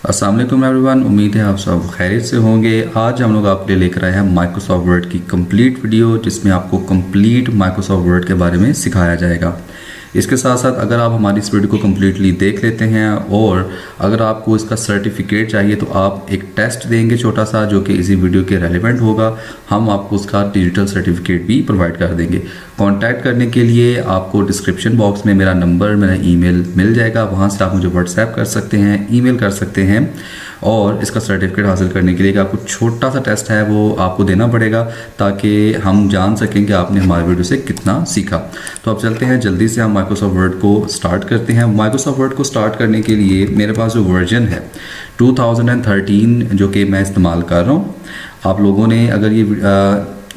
अस्सलाम वालेकुम एवरीवन, उम्मीद है आप सब खैरियत से होंगे। आज हम लोग आपके लिए लेकर आए हैं माइक्रोसॉफ्ट वर्ड की कंप्लीट वीडियो, जिसमें आपको कंप्लीट माइक्रोसॉफ्ट वर्ड के बारे में सिखाया जाएगा। इसके साथ साथ अगर आप हमारी इस वीडियो को कम्प्लीटली देख लेते हैं और अगर आपको इसका सर्टिफिकेट चाहिए तो आप एक टेस्ट देंगे छोटा सा, जो कि इसी वीडियो के रेलिवेंट होगा। हम आपको उसका डिजिटल सर्टिफिकेट भी प्रोवाइड कर देंगे। कांटेक्ट करने के लिए आपको डिस्क्रिप्शन बॉक्स में मेरा नंबर, मेरा ईमेल मिल जाएगा। वहाँ से आप मुझे व्हाट्सएप कर सकते हैं, ईमेल कर सकते हैं। और इसका सर्टिफिकेट हासिल करने के लिए आपको छोटा सा टेस्ट है वो आपको देना पड़ेगा, ताकि हम जान सकें कि आपने हमारे वीडियो से कितना सीखा। तो अब चलते हैं, जल्दी से हम माइक्रोसॉफ्ट वर्ड को स्टार्ट करते हैं। माइक्रोसॉफ्ट वर्ड को स्टार्ट करने के लिए मेरे पास जो वर्जन है 2013 जो कि मैं इस्तेमाल कर रहा हूँ। आप लोगों ने अगर ये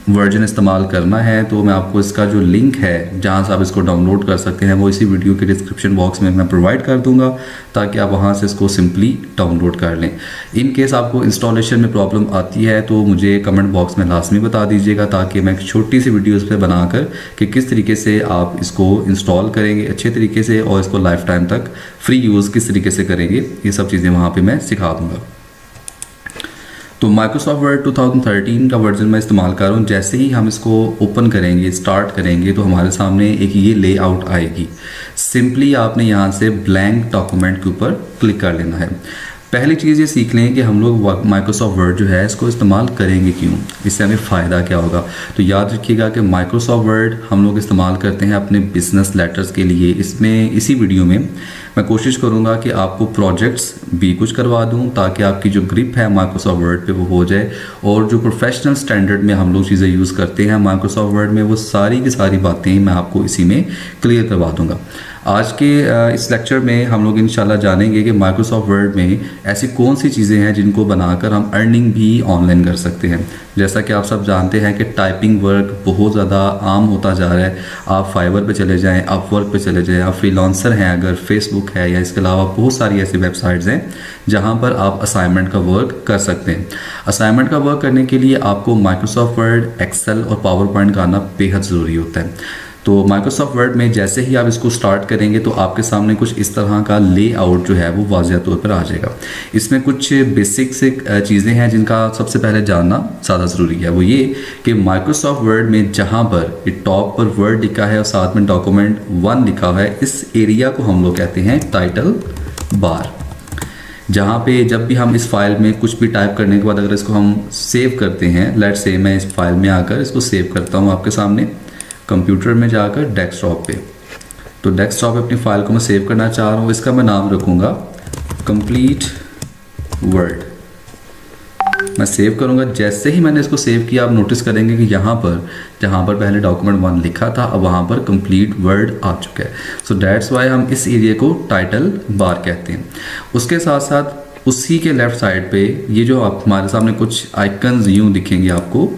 वर्जन इस्तेमाल करना है तो मैं आपको इसका जो लिंक है जहाँ से आप इसको डाउनलोड कर सकते हैं वो इसी वीडियो के डिस्क्रिप्शन बॉक्स में मैं प्रोवाइड कर दूंगा, ताकि आप वहाँ से इसको सिंपली डाउनलोड कर लें। इन केस आपको इंस्टॉलेशन में प्रॉब्लम आती है तो मुझे कमेंट बॉक्स में लाजमी बता दीजिएगा, ताकि मैं एक छोटी सी वीडियो इस पर बनाकर कि किस तरीके से आप इसको इंस्टॉल करेंगे अच्छे तरीके से और इसको लाइफ टाइम तक फ्री यूज़ किस तरीके से करेंगे, ये सब चीज़ें वहाँ पर मैं सिखा दूँगा। तो माइक्रोसॉफ्ट वर्ड 2013 का वर्जन मैं इस्तेमाल कर रहा हूँ। जैसे ही हम इसको ओपन करेंगे, स्टार्ट करेंगे, तो हमारे सामने एक ये लेआउट आएगी। सिंपली आपने यहाँ से ब्लैंक डॉक्यूमेंट के ऊपर क्लिक कर लेना है। पहली चीज़ ये सीख लें कि हम लोग माइक्रोसॉफ्ट वर्ड जो है इसको इस्तेमाल करेंगे क्यों, इससे हमें फ़ायदा क्या होगा। तो याद रखिएगा कि माइक्रोसॉफ्ट वर्ड हम लोग इस्तेमाल करते हैं अपने बिजनेस लेटर्स के लिए। इसमें इसी वीडियो में मैं कोशिश करूंगा कि आपको प्रोजेक्ट्स भी कुछ करवा दूं, ताकि आपकी जो ग्रिप है माइक्रोसॉफ्ट वर्ड पे वो हो जाए, और जो प्रोफेशनल स्टैंडर्ड में हम लोग चीज़ें यूज़ करते हैं माइक्रोसॉफ्ट वर्ड में, वो सारी की सारी बातें मैं आपको इसी में क्लियर करवा दूंगा। आज के इस लेक्चर में हम लोग इंशाल्लाह जानेंगे कि माइक्रोसॉफ्ट वर्ड में ऐसी कौन सी चीज़ें हैं जिनको बनाकर हम अर्निंग भी ऑनलाइन कर सकते हैं। जैसा कि आप सब जानते हैं कि टाइपिंग वर्क बहुत ज़्यादा आम होता जा रहा है। आप फाइवर पे चले जाएं, अपवर्क पे चले जाएं, आप फ्रीलांसर हैं अगर, फेसबुक है, या इसके अलावा बहुत सारी ऐसी वेबसाइट्स हैं जहाँ पर आप असाइनमेंट का वर्क कर सकते हैं। असाइनमेंट का वर्क करने के लिए आपको माइक्रोसॉफ्ट वर्ड, एक्सेल और पावर पॉइंट का आना बेहद ज़रूरी होता है। तो माइक्रोसॉफ्ट वर्ड में जैसे ही आप इसको स्टार्ट करेंगे तो आपके सामने कुछ इस तरह का लेआउट जो है वो वाज़िह तौर पर आ जाएगा। इसमें कुछ बेसिक से चीज़ें हैं जिनका सबसे पहले जानना ज़्यादा ज़रूरी है। वो ये कि माइक्रोसॉफ्ट वर्ड में जहाँ पर ये टॉप पर वर्ड लिखा है और साथ में डॉक्यूमेंट 1 लिखा हुआ है, इस एरिया को हम लोग कहते हैं टाइटल बार। जहाँ पे जब भी हम इस फाइल में कुछ भी टाइप करने के बाद अगर इसको हम सेव करते हैं, लेट्स से मैं इस फाइल में आकर इसको सेव करता हूँ आपके सामने कंप्यूटर में जाकर डेस्कटॉप पे। तो डेस्कटॉप पे अपनी फाइल को मैं सेव करना चाह रहा हूँ। इसका मैं नाम रखूँगा कंप्लीट वर्ड। मैं सेव करूँगा। जैसे ही मैंने इसको सेव किया, आप नोटिस करेंगे कि यहाँ पर जहाँ पर पहले डॉक्यूमेंट 1 लिखा था, अब वहाँ पर कंप्लीट वर्ड आ चुका है। सो दैट्स वाई हम इस एरिया को टाइटल बार कहते हैं। उसके साथ साथ उसी के लेफ्ट साइड पे ये जो आप हमारे सामने कुछ आइकन्स यूँ दिखेंगे आपको,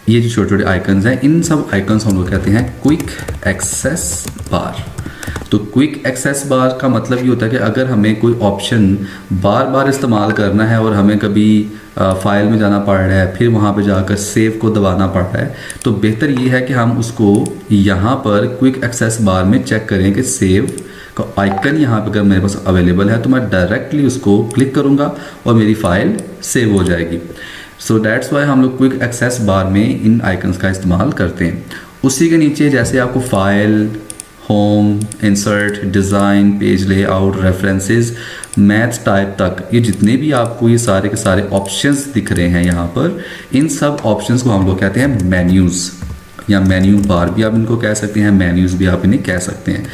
ये जो छोटे छोटे आइकन्स हैं, इन सब आइकन्स हम लोग कहते हैं क्विक एक्सेस बार। तो क्विक एक्सेस बार का मतलब ये होता है कि अगर हमें कोई ऑप्शन बार बार इस्तेमाल करना है और हमें कभी फाइल में जाना पड़ रहा है, फिर वहाँ पे जाकर सेव को दबाना पड़ रहा है, तो बेहतर ये है कि हम उसको यहाँ पर क्विक एक्सेस बार में चेक करें कि सेव का आइकन यहाँ पे अगर मेरे पास अवेलेबल है तो मैं डायरेक्टली उसको क्लिक करूँगा और मेरी फाइल सेव हो जाएगी। सो दैट्स वाई हम लोग क्विक एक्सेस बार में इन आइकन्स का इस्तेमाल करते हैं। उसी के नीचे जैसे आपको file, home, insert, design, page layout, references, maths type तक, ये जितने भी आपको ये सारे के सारे ऑप्शंस दिख रहे हैं यहाँ पर, इन सब ऑप्शंस को हम लोग कहते हैं मेन्यूज़, या मेन्यू बार भी आप इनको कह सकते हैं, मेन्यूज़ भी आप इन्हें कह सकते हैं।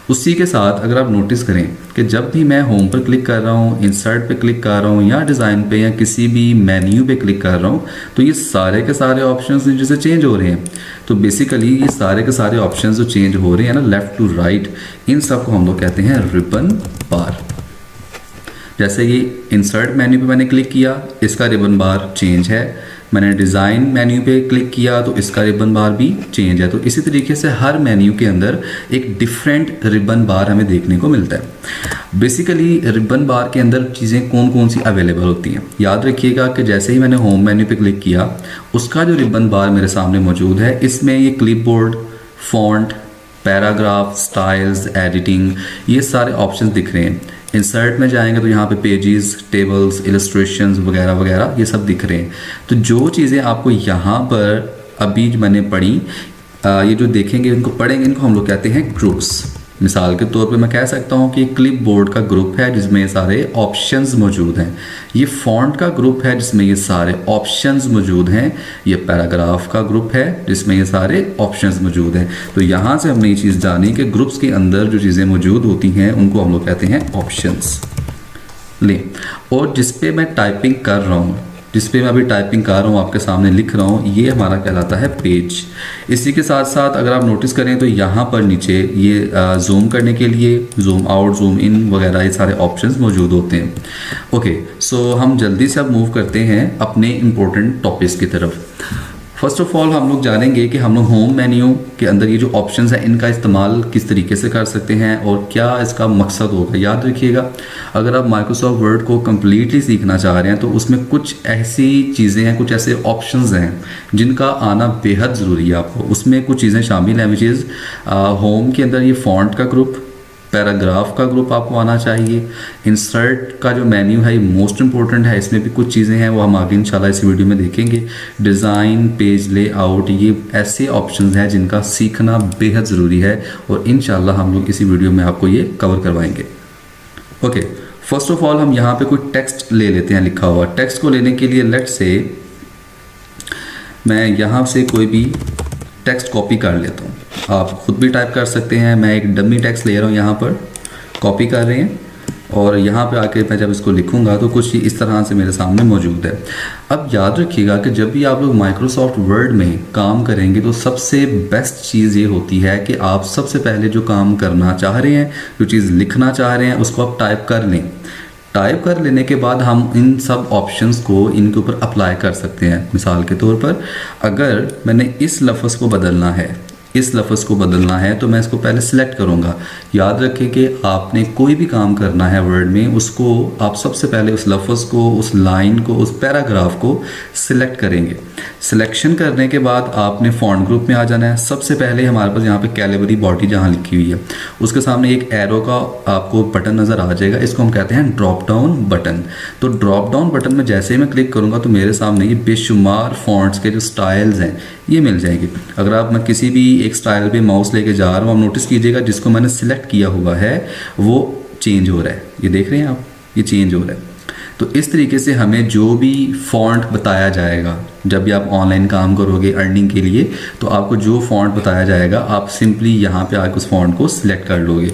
उसी के साथ अगर आप नोटिस करें कि जब भी मैं होम पर क्लिक कर रहा हूँ, इंसर्ट पे क्लिक कर रहा हूँ, या डिज़ाइन पे या किसी भी मेन्यू पे क्लिक कर रहा हूँ, तो ये सारे के सारे ऑप्शंस जैसे चेंज हो रहे हैं। तो बेसिकली ये सारे के सारे ऑप्शंस जो चेंज हो रहे हैं ना, लेफ़्ट टू राइट, इन सब को हम लोग कहते हैं रिबन बार। जैसे ये इंसर्ट मेन्यू पे मैंने क्लिक किया, इसका रिबन बार चेंज है। मैंने डिज़ाइन मेन्यू पे क्लिक किया तो इसका रिबन बार भी चेंज है। तो इसी तरीके से हर मेन्यू के अंदर एक डिफरेंट रिबन बार हमें देखने को मिलता है। बेसिकली रिबन बार के अंदर चीज़ें कौन कौन सी अवेलेबल होती हैं, याद रखिएगा कि जैसे ही मैंने होम मेन्यू पे क्लिक किया, उसका जो रिबन बार मेरे सामने मौजूद है, इसमें ये clipboard, font, paragraph, styles, editing, ये सारे ऑप्शंस दिख रहे हैं। इंसर्ट में जाएंगे तो यहाँ पे पेजेस, टेबल्स, इलस्ट्रेशंस वगैरह वगैरह ये सब दिख रहे हैं। तो जो चीज़ें आपको यहाँ पर अभी जो मैंने पढ़ी, ये जो देखेंगे इनको पढ़ेंगे, इनको हम लोग कहते हैं ग्रुप्स। मिसाल के तौर पे मैं कह सकता हूँ कि क्लिप बोर्ड का ग्रुप है जिसमें ये सारे ऑप्शंस मौजूद हैं। ये फॉन्ट का ग्रुप है जिसमें ये सारे ऑप्शंस मौजूद हैं। ये पैराग्राफ का ग्रुप है जिसमें ये सारे ऑप्शंस मौजूद हैं। तो यहाँ से हमने ये चीज़ जानी कि ग्रुप्स के अंदर जो चीज़ें मौजूद होती हैं उनको हम लोग कहते हैं ऑप्शंस। ले, और जिस पे मैं टाइपिंग कर रहा हूँ, जिस पे मैं अभी टाइपिंग कर रहा हूँ, आपके सामने लिख रहा हूँ, ये हमारा कहलाता है पेज। इसी के साथ साथ अगर आप नोटिस करें तो यहाँ पर नीचे ये जूम करने के लिए जूम आउट, जूम इन वगैरह ये सारे ऑप्शंस मौजूद होते हैं। ओके, सो हम जल्दी से अब मूव करते हैं अपने इम्पोर्टेंट टॉपिक्स की तरफ। फर्स्ट ऑफ ऑल हम लोग जानेंगे कि हम लोग होम मेन्यू के अंदर ये जो ऑप्शंस हैं इनका इस्तेमाल किस तरीके से कर सकते हैं और क्या इसका मकसद होगा। याद रखिएगा, अगर आप माइक्रोसॉफ्ट वर्ड को कम्प्लीटली सीखना चाह रहे हैं तो उसमें कुछ ऐसी चीज़ें हैं, कुछ ऐसे ऑप्शंस हैं जिनका आना बेहद ज़रूरी है आपको। उसमें कुछ चीज़ें शामिल हैं, विच इज़ होम के अंदर ये फॉन्ट का ग्रुप, पैराग्राफ का ग्रुप आपको आना चाहिए। इंसर्ट का जो मेन्यू है ये मोस्ट इंपॉर्टेंट है, इसमें भी कुछ चीज़ें हैं वो हम आगे इंशाल्लाह इस वीडियो में देखेंगे। डिज़ाइन, पेज लेआउट, ये ऐसे ऑप्शंस हैं जिनका सीखना बेहद ज़रूरी है और इंशाल्लाह हम लोग इसी वीडियो में आपको ये कवर करवाएंगे। ओके, फर्स्ट ऑफ ऑल हम यहाँ पे कोई टेक्स्ट ले लेते हैं लिखा हुआ। टेक्स्ट को लेने के लिए लेट से मैं यहाँ से कोई भी टेक्स्ट कॉपी कर लेता हूँ। आप खुद भी टाइप कर सकते हैं। मैं एक डमी टेक्स्ट ले रहा हूँ, यहाँ पर कॉपी कर रहे हैं और यहाँ पे आके मैं जब इसको लिखूंगा तो कुछ इस तरह से मेरे सामने मौजूद है। अब याद रखिएगा कि जब भी आप लोग माइक्रोसॉफ्ट वर्ड में काम करेंगे तो सबसे बेस्ट चीज़ ये होती है कि आप सबसे पहले जो काम करना चाह रहे हैं, जो चीज़ लिखना चाह रहे हैं, उसको आप टाइप कर लें। टाइप कर लेने के बाद हम इन सब ऑप्शंस को इनके ऊपर अप्लाई कर सकते हैं। मिसाल के तौर पर अगर मैंने इस लफ्ज़ को बदलना है, इस लफ्ज़ को बदलना है तो मैं इसको पहले सिलेक्ट करूँगा। याद रखें कि आपने कोई भी काम करना है वर्ड में, उसको आप सबसे पहले उस लफ्ज़ को, उस लाइन को, उस पैराग्राफ को सिलेक्ट करेंगे। सिलेक्शन करने के बाद आपने फॉन्ट ग्रुप में आ जाना है। सबसे पहले हमारे पास यहाँ पे कैलिबरी बॉडी जहाँ लिखी हुई है उसके सामने एक एरो का आपको बटन नज़र आ जाएगा, इसको हम कहते हैं ड्रॉप डाउन बटन। तो ड्रॉप डाउन बटन में जैसे ही मैं क्लिक करूँगा तो मेरे सामने ये बेशुमार फॉन्ट्स के जो स्टाइल्स हैं ये मिल जाएंगे। अगर आप मैं किसी भी एक स्टाइल पे माउस लेके जा रहा हूँ, आप नोटिस कीजिएगा जिसको मैंने सिलेक्ट किया हुआ है वो चेंज हो रहा है। ये देख रहे हैं आप, ये चेंज हो रहा है। तो इस तरीके से हमें जो भी फॉन्ट बताया जाएगा, जब भी आप ऑनलाइन काम करोगे अर्निंग के लिए, तो आपको जो फॉन्ट बताया जाएगा आप सिंपली यहाँ पे आकर उस फॉन्ट को सिलेक्ट कर लोगे।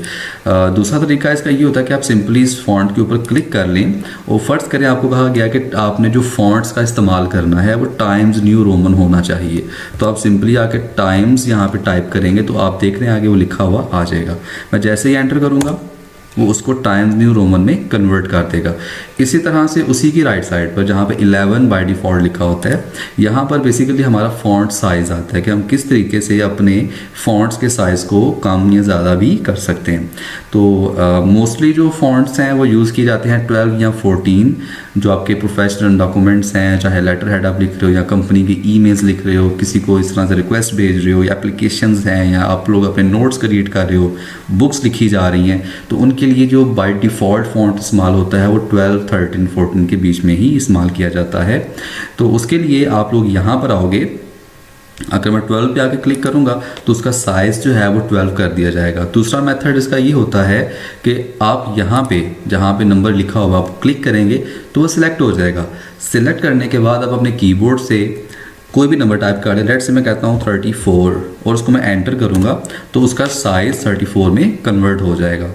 दूसरा तरीका इसका ये होता है कि आप सिंपली इस फॉन्ट के ऊपर क्लिक कर लें और फ़र्ज़ करें आपको कहा गया कि आपने जो फॉन्ट्स का इस्तेमाल करना है वो टाइम्स न्यू रोमन होना चाहिए। तो आप सिंपली आके टाइम्स यहाँ पे टाइप करेंगे तो आप देख रहे हैं आगे वो लिखा हुआ आ जाएगा। मैं जैसे ही एंटर करूँगा वो उसको टाइम्स न्यू रोमन में कन्वर्ट कर देगा। इसी तरह से उसी की राइट साइड पर जहाँ पे 11 बाय डिफ़ॉल्ट लिखा होता है, यहाँ पर बेसिकली हमारा फ़ॉन्ट साइज़ आता है कि हम किस तरीके से अपने फ़ॉन्ट्स के साइज़ को कम या ज़्यादा भी कर सकते हैं। तो मोस्टली जो फ़ॉन्ट्स हैं वो यूज़ किए जाते हैं 12 या 14। जो आपके प्रोफेशनल डॉक्यूमेंट्स हैं, चाहे लेटर हेड आप लिख रहे हो या कंपनी की ईमेल्स लिख रहे हो, किसी को इस तरह से रिक्वेस्ट भेज रहे हो, या एप्लीकेशंस हैं, या आप लोग अपने नोट्स क्रिएट कर रहे हो, बुक्स लिखी जा रही हैं, तो उनके लिए जो बाय डिफ़ॉल्ट फ़ॉन्ट इस्तेमाल होता है वो 12, 13, 14 के बीच में ही इस्तेमाल किया जाता है। तो उसके लिए आप लोग यहाँ पर आओगे, अगर मैं 12 पे आके क्लिक करूँगा तो उसका साइज़ जो है वो 12 कर दिया जाएगा। दूसरा मेथड इसका ये होता है कि आप यहाँ पे जहाँ पे नंबर लिखा हुआ आप क्लिक करेंगे तो वो सिलेक्ट हो जाएगा। सिलेक्ट करने के बाद आप अपने कीबोर्ड से कोई भी नंबर टाइप कर लें। लेट्स से मैं कहता हूँ 34 और उसको मैं एंटर करूँगा तो उसका साइज़ 34 में कन्वर्ट हो जाएगा।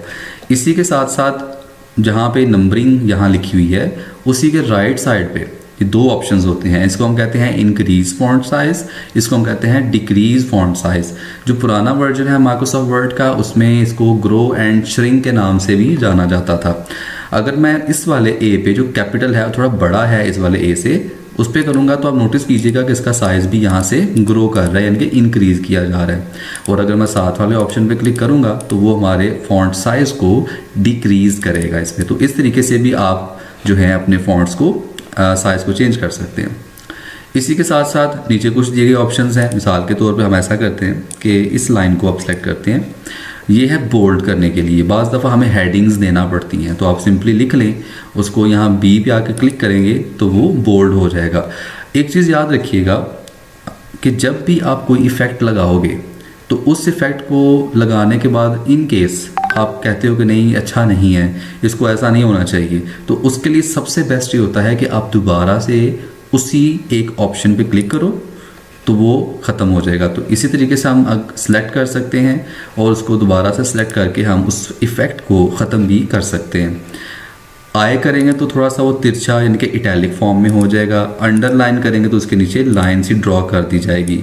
इसी के साथ साथ जहाँ पे नंबरिंग यहाँ लिखी हुई है उसी के राइट साइड पे ये दो ऑप्शंस होते हैं। इसको हम कहते हैं इंक्रीज फॉन्ट साइज़, इसको हम कहते हैं डिक्रीज फॉन्ट साइज़। जो पुराना वर्जन है माइक्रोसॉफ्ट वर्ड का उसमें इसको ग्रो एंड श्रिंक के नाम से भी जाना जाता था। अगर मैं इस वाले ए पे जो कैपिटल है थोड़ा बड़ा है इस वाले ए से, उस पर करूँगा तो आप नोटिस कीजिएगा कि इसका साइज़ भी यहाँ से ग्रो कर रहा है, यानी कि इंक्रीज़ किया जा रहा है। और अगर मैं साथ वाले ऑप्शन पे क्लिक करूँगा तो वो हमारे फॉन्ट साइज़ को डिक्रीज़ करेगा इसमें। तो इस तरीके से भी आप जो है अपने फॉन्ट्स को साइज़ को चेंज कर सकते हैं। इसी के साथ साथ नीचे कुछ दिए गए ऑप्शंस हैं। मिसाल के तौर पे हम ऐसा करते हैं कि इस लाइन को आप सेलेक्ट करते हैं, ये है बोल्ड करने के लिए। बाज़ दफ़ा हमें हेडिंग्स देना पड़ती हैं, तो आप सिंपली लिख लें, उसको यहाँ बी पे आके क्लिक करेंगे तो वो बोल्ड हो जाएगा। एक चीज़ याद रखिएगा कि जब भी आप कोई इफ़ेक्ट लगाओगे तो उस इफ़ेक्ट को लगाने के बाद इन केस आप कहते हो कि नहीं अच्छा नहीं है, इसको ऐसा नहीं होना चाहिए, तो उसके लिए सबसे बेस्ट ये होता है कि आप दोबारा से उसी एक ऑप्शन पे क्लिक करो तो वो ख़त्म हो जाएगा। तो इसी तरीके से हम सेलेक्ट कर सकते हैं और उसको दोबारा से सेलेक्ट करके हम उस इफ़ेक्ट को ख़त्म भी कर सकते हैं। आए करेंगे तो थोड़ा सा वो तिरछा यानी कि इटैलिक फॉर्म में हो जाएगा, अंडरलाइन करेंगे तो उसके नीचे लाइन सी ड्रॉ कर दी जाएगी।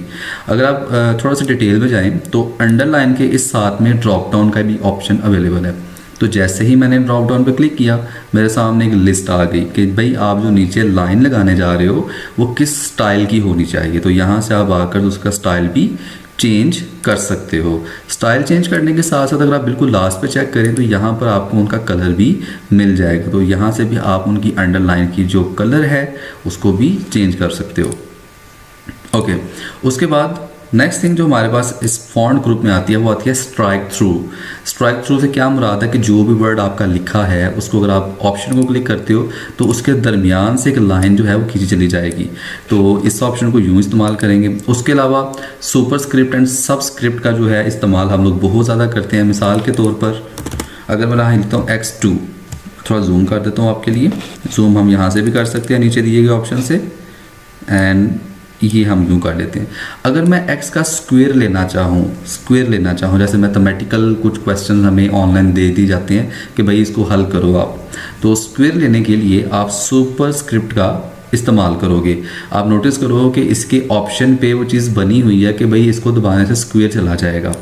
अगर आप थोड़ा सा डिटेल में जाएं तो अंडरलाइन के इस साथ में ड्रॉप डाउन का भी ऑप्शन अवेलेबल है। तो जैसे ही मैंने ड्रॉप डाउन पे क्लिक किया मेरे सामने एक लिस्ट आ गई कि भाई आप जो नीचे लाइन लगाने जा रहे हो वो किस स्टाइल की होनी चाहिए। तो यहाँ से आप आकर उसका स्टाइल भी चेंज कर सकते हो। स्टाइल चेंज करने के साथ साथ अगर आप बिल्कुल लास्ट पे चेक करें तो यहाँ पर आपको उनका कलर भी मिल जाएगा। तो यहाँ से भी आप उनकी अंडरलाइन की जो कलर है उसको भी चेंज कर सकते हो। ओके, उसके बाद नेक्स्ट थिंग जो हमारे पास इस फॉन्ट ग्रुप में आती है वो आती है स्ट्राइक थ्रू। स्ट्राइक थ्रू से क्या मुराद है कि जो भी वर्ड आपका लिखा है उसको अगर आप ऑप्शन को क्लिक करते हो तो उसके दरमियान से एक लाइन जो है वो खींची चली जाएगी। तो इस ऑप्शन को यूँ इस्तेमाल करेंगे। उसके अलावा सुपरस्क्रिप्ट एंड सबस्क्रिप्ट का जो है इस्तेमाल हम लोग बहुत ज़्यादा करते हैं। मिसाल के तौर पर अगर मैं यहाँ लिखता हूँ X2, थोड़ा जूम कर देता हूँ आपके लिए। जूम हम यहाँ से भी कर सकते हैं नीचे दिए गए ऑप्शन से, एंड ये हम यूँ कर लेते हैं। अगर मैं x का स्क्वायर लेना चाहूँ, जैसे मैथमेटिकल कुछ क्वेश्चन हमें ऑनलाइन दे दी जाते हैं कि भाई इसको हल करो आप, तो स्क्वायर लेने के लिए आप सुपरस्क्रिप्ट का इस्तेमाल करोगे। आप नोटिस करो कि इसके ऑप्शन पे वो चीज़ बनी हुई है कि भाई इसको दबाने से स्क्वायर चला जाएगा।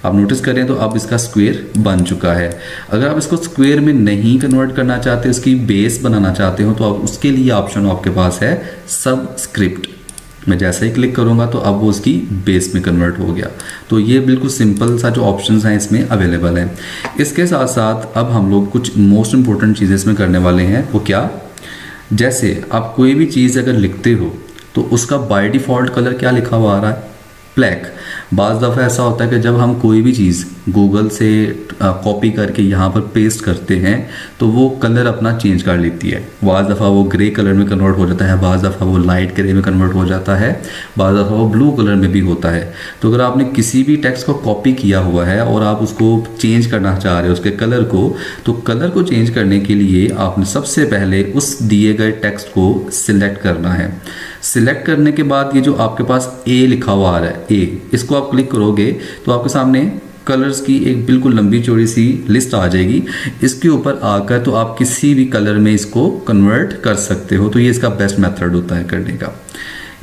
आप नोटिस करें तो अब इसका स्क्वायर बन चुका है। अगर आप इसको स्क्वायर में नहीं कन्वर्ट करना चाहते, इसकी बेस बनाना चाहते हो, तो आप उसके लिए ऑप्शन आपके पास है सबस्क्रिप्ट। मैं जैसे ही क्लिक करूंगा तो अब वो उसकी बेस में कन्वर्ट हो गया। तो ये बिल्कुल सिंपल सा जो ऑप्शंस हैं इसमें अवेलेबल हैं। इसके साथ साथ अब हम लोग कुछ मोस्ट इंपॉर्टेंट चीज़ें इसमें करने वाले हैं। वो क्या? जैसे आप कोई भी चीज़ अगर लिखते हो तो उसका बाय डिफ़ॉल्ट कलर क्या लिखा हुआ आ रहा है? ब्लैक। बाज़ दफ़ा ऐसा होता है कि जब हम कोई भी चीज़ गूगल से कॉपी करके यहाँ पर पेस्ट करते हैं तो वो कलर अपना चेंज कर लेती है। बाज़ दफ़ा वो ग्रे कलर में कन्वर्ट हो जाता है, बाज़ दफ़ा वो लाइट ग्रे में कन्वर्ट हो जाता है, बाज़ दफ़ा वो ब्लू कलर में भी होता है। तो अगर आपने किसी भी टेक्स्ट को कॉपी किया हुआ है और आप उसको चेंज करना चाह रहे हो उसके कलर को, तो कलर को चेंज करने के लिए आपने सबसे पहले उस दिए गए टेक्स्ट को सिलेक्ट करना है। सिलेक्ट करने के बाद ये जो आपके पास ए लिखा हुआ आ रहा है, ए, इसको आप क्लिक करोगे तो आपके सामने कलर्स की एक बिल्कुल लंबी चौड़ी सी लिस्ट आ जाएगी। इसके ऊपर आकर तो आप किसी भी कलर में इसको कन्वर्ट कर सकते हो। तो ये इसका बेस्ट मेथड होता है करने का।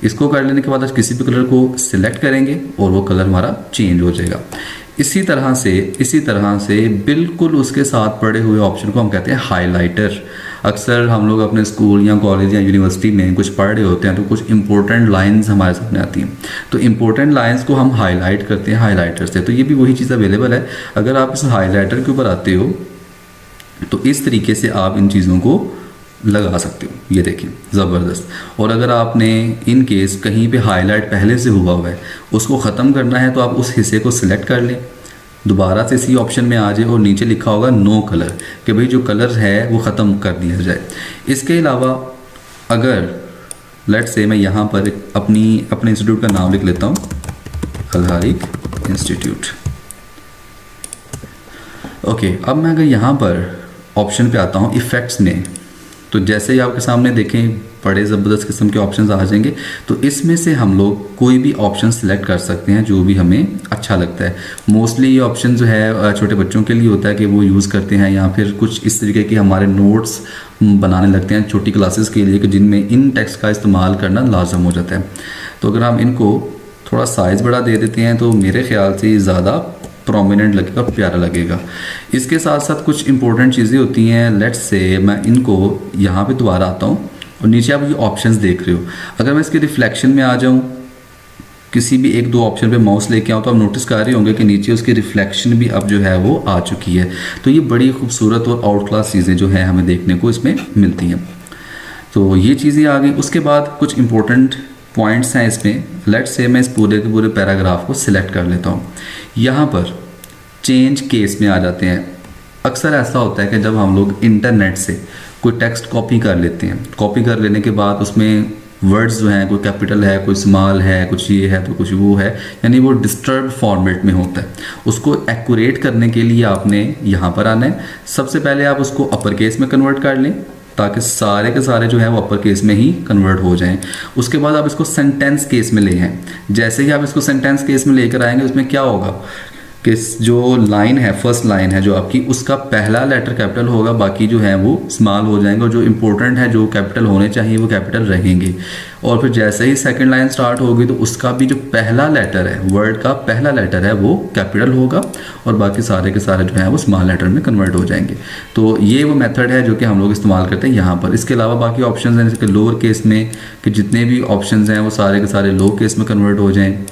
इसको कर लेने के बाद आप किसी भी कलर को सिलेक्ट करेंगे और वो कलर हमारा चेंज हो जाएगा। इसी तरह से बिल्कुल उसके साथ पड़े हुए ऑप्शन को हम कहते हैं हाइलाइटर। अक्सर हम लोग अपने स्कूल या कॉलेज या यूनिवर्सिटी में कुछ पढ़ रहे होते हैं तो कुछ इंपॉर्टेंट लाइंस हमारे सामने आती हैं, तो इंपॉर्टेंट लाइंस को हम हाईलाइट करते हैं हाइलाइटर से। तो ये भी वही चीज़ अवेलेबल है। अगर आप इस हाइलाइटर के ऊपर आते हो तो इस तरीके से आप इन चीज़ों को लगा सकते हो। ये देखिए ज़बरदस्त। और अगर आपने इन केस कहीं पे हाईलाइट पहले से हुआ है उसको ख़त्म करना है तो आप उस हिस्से को सिलेक्ट कर लें, दोबारा से इसी ऑप्शन में आ जाए और नीचे लिखा होगा नो कलर कि भाई जो कलर है वो ख़त्म कर दिया जाए। इसके अलावा अगर लेट से मैं यहाँ पर अपने इंस्टीट्यूट का नाम लिख लेता हूँ, अल्हारिक इंस्टीट्यूट। ओके, अब मैं अगर यहाँ पर ऑप्शन पे आता हूँ इफ़ेक्ट्स में, तो जैसे ही आपके सामने देखें बड़े ज़बरदस्त किस्म के ऑप्शंस आ जाएंगे। तो इसमें से हम लोग कोई भी ऑप्शन सेलेक्ट कर सकते हैं जो भी हमें अच्छा लगता है। मोस्टली ये ऑप्शन जो है छोटे बच्चों के लिए होता है कि वो यूज़ करते हैं, या फिर कुछ इस तरीके के हमारे नोट्स बनाने लगते हैं छोटी क्लासेस के लिए कि जिनमें इन टेक्स्ट का इस्तेमाल करना लाजम हो जाता है। तो अगर हम इनको थोड़ा साइज़ बड़ा दे देते हैं तो मेरे ख्याल से ज़्यादा प्रोमिनेंट लगेगा, प्यारा लगेगा। इसके साथ साथ कुछ इंपॉर्टेंट चीज़ें होती हैं। लेट्स से मैं इनको यहाँ पे दोबारा आता हूँ और नीचे आप ये ऑप्शंस देख रहे हो। अगर मैं इसके रिफ्लेक्शन में आ जाऊँ, किसी भी एक दो ऑप्शन पे माउस लेके आऊँ, तो आप नोटिस कर रहे होंगे कि नीचे उसकी रिफ्लेक्शन भी अब जो है वो आ चुकी है। तो ये बड़ी खूबसूरत और आउट क्लास चीज़ें जो है हमें देखने को इसमें मिलती हैं। तो ये चीज़ें आ गई। उसके बाद कुछ इंपॉर्टेंट पॉइंट्स हैं इसमें। लेट्स से मैं इस पूरे के पूरे पैराग्राफ को सिलेक्ट कर लेता हूँ। यहाँ पर चेंज केस में आ जाते हैं। अक्सर ऐसा होता है कि जब हम लोग इंटरनेट से कोई टेक्स्ट कॉपी कर लेते हैं, कॉपी कर लेने के बाद उसमें वर्ड्स जो हैं कोई कैपिटल है, कोई स्मॉल है, कुछ ये है तो कुछ वो है, यानी वो डिस्टर्ब फॉर्मेट में होता है। उसको एक्यूरेट करने के लिए आपने यहाँ पर आना है। सबसे पहले आप उसको अपर केस में कन्वर्ट कर लें ताकि सारे के सारे जो है वो अपर केस में ही कन्वर्ट हो जाएं। उसके बाद आप इसको सेंटेंस केस में ले हैं। जैसे ही आप इसको सेंटेंस केस में लेकर आएंगे उसमें क्या होगा कि जो लाइन है, फर्स्ट लाइन है जो आपकी, उसका पहला लेटर कैपिटल होगा, बाकी जो है वो स्मॉल हो जाएंगे और जो इंपॉर्टेंट है, जो कैपिटल होने चाहिए वो कैपिटल रहेंगे। और फिर जैसे ही सेकंड लाइन स्टार्ट होगी तो उसका भी जो पहला लेटर है, वर्ड का पहला लेटर है, वो कैपिटल होगा और बाकी सारे के सारे जो है वो स्मॉल लेटर में कन्वर्ट हो जाएंगे। तो ये वो मेथड है जो कि हम लोग इस्तेमाल करते हैं यहाँ पर। इसके अलावा बाकी ऑप्शन हैं जैसे कि लोअर केस में, कि जितने भी ऑप्शन हैं वो सारे के सारे लो केस में कन्वर्ट हो जाएँ।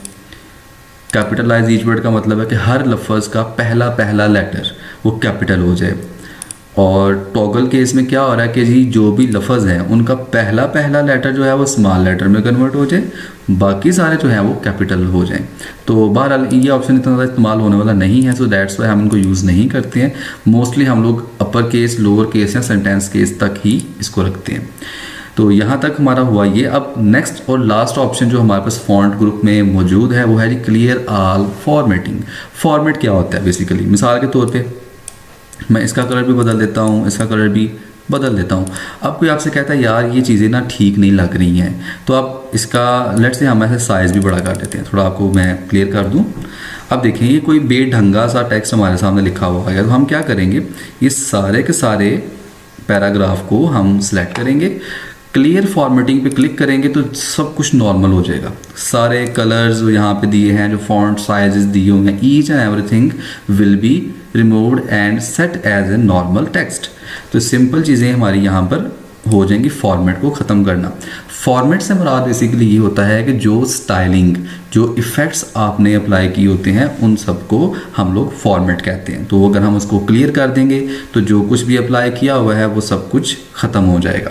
कैपिटलाइज ईच वर्ड का मतलब है कि हर लफ्ज़ का पहला पहला लेटर वो कैपिटल हो जाए। और टॉगल केस में क्या हो रहा है कि जी जो भी लफ्ज़ हैं उनका पहला पहला लेटर जो है वो स्मॉल लेटर में कन्वर्ट हो जाए, बाकी सारे जो हैं वो कैपिटल हो जाएं। तो बहरहाल ये ऑप्शन इतना ज़्यादा इस्तेमाल होने वाला नहीं है, सो दैट्स वाई हम इनको यूज़ नहीं करते हैं। मोस्टली हम लोग अपर केस, लोअर केस या सेंटेंस केस तक ही इसको रखते हैं। तो यहाँ तक हमारा हुआ ये। अब नेक्स्ट और लास्ट ऑप्शन जो हमारे पास फॉन्ट ग्रुप में मौजूद है वो है जी क्लियर ऑल फॉर्मेटिंग। फॉर्मेट क्या होता है बेसिकली, मिसाल के तौर पे मैं इसका कलर भी बदल देता हूँ, इसका कलर भी बदल देता हूँ। अब कोई आपसे कहता है यार ये चीज़ें ना ठीक नहीं लग रही हैं, तो आप इसका लेट्स से हम ऐसे साइज़ भी बड़ा कर देते हैं। थोड़ा आपको मैं क्लियर कर दूँ। अब देखिए ये कोई बेढंगा सा टेक्स्ट हमारे सामने लिखा हुआ है, तो हम क्या करेंगे, ये सारे के सारे पैराग्राफ को हम सिलेक्ट करेंगे, क्लियर फॉर्मेटिंग पे क्लिक करेंगे तो सब कुछ नॉर्मल हो जाएगा। सारे कलर्स यहाँ पे दिए हैं, जो फॉन्ट साइजेस दिए हुए हैं, each and everything will be removed and set as a normal text. तो सिंपल चीज़ें हमारी यहाँ पर हो जाएंगी फॉर्मेट को ख़त्म करना। फॉर्मेट से मुराद बेसिकली ये होता है कि जो स्टाइलिंग, जो इफ़ेक्ट्स आपने अप्लाई किए होते हैं उन सबको हम लोग फॉर्मेट कहते हैं। तो अगर हम उसको क्लियर कर देंगे तो जो कुछ भी अप्लाई किया हुआ है वो सब कुछ ख़त्म हो जाएगा।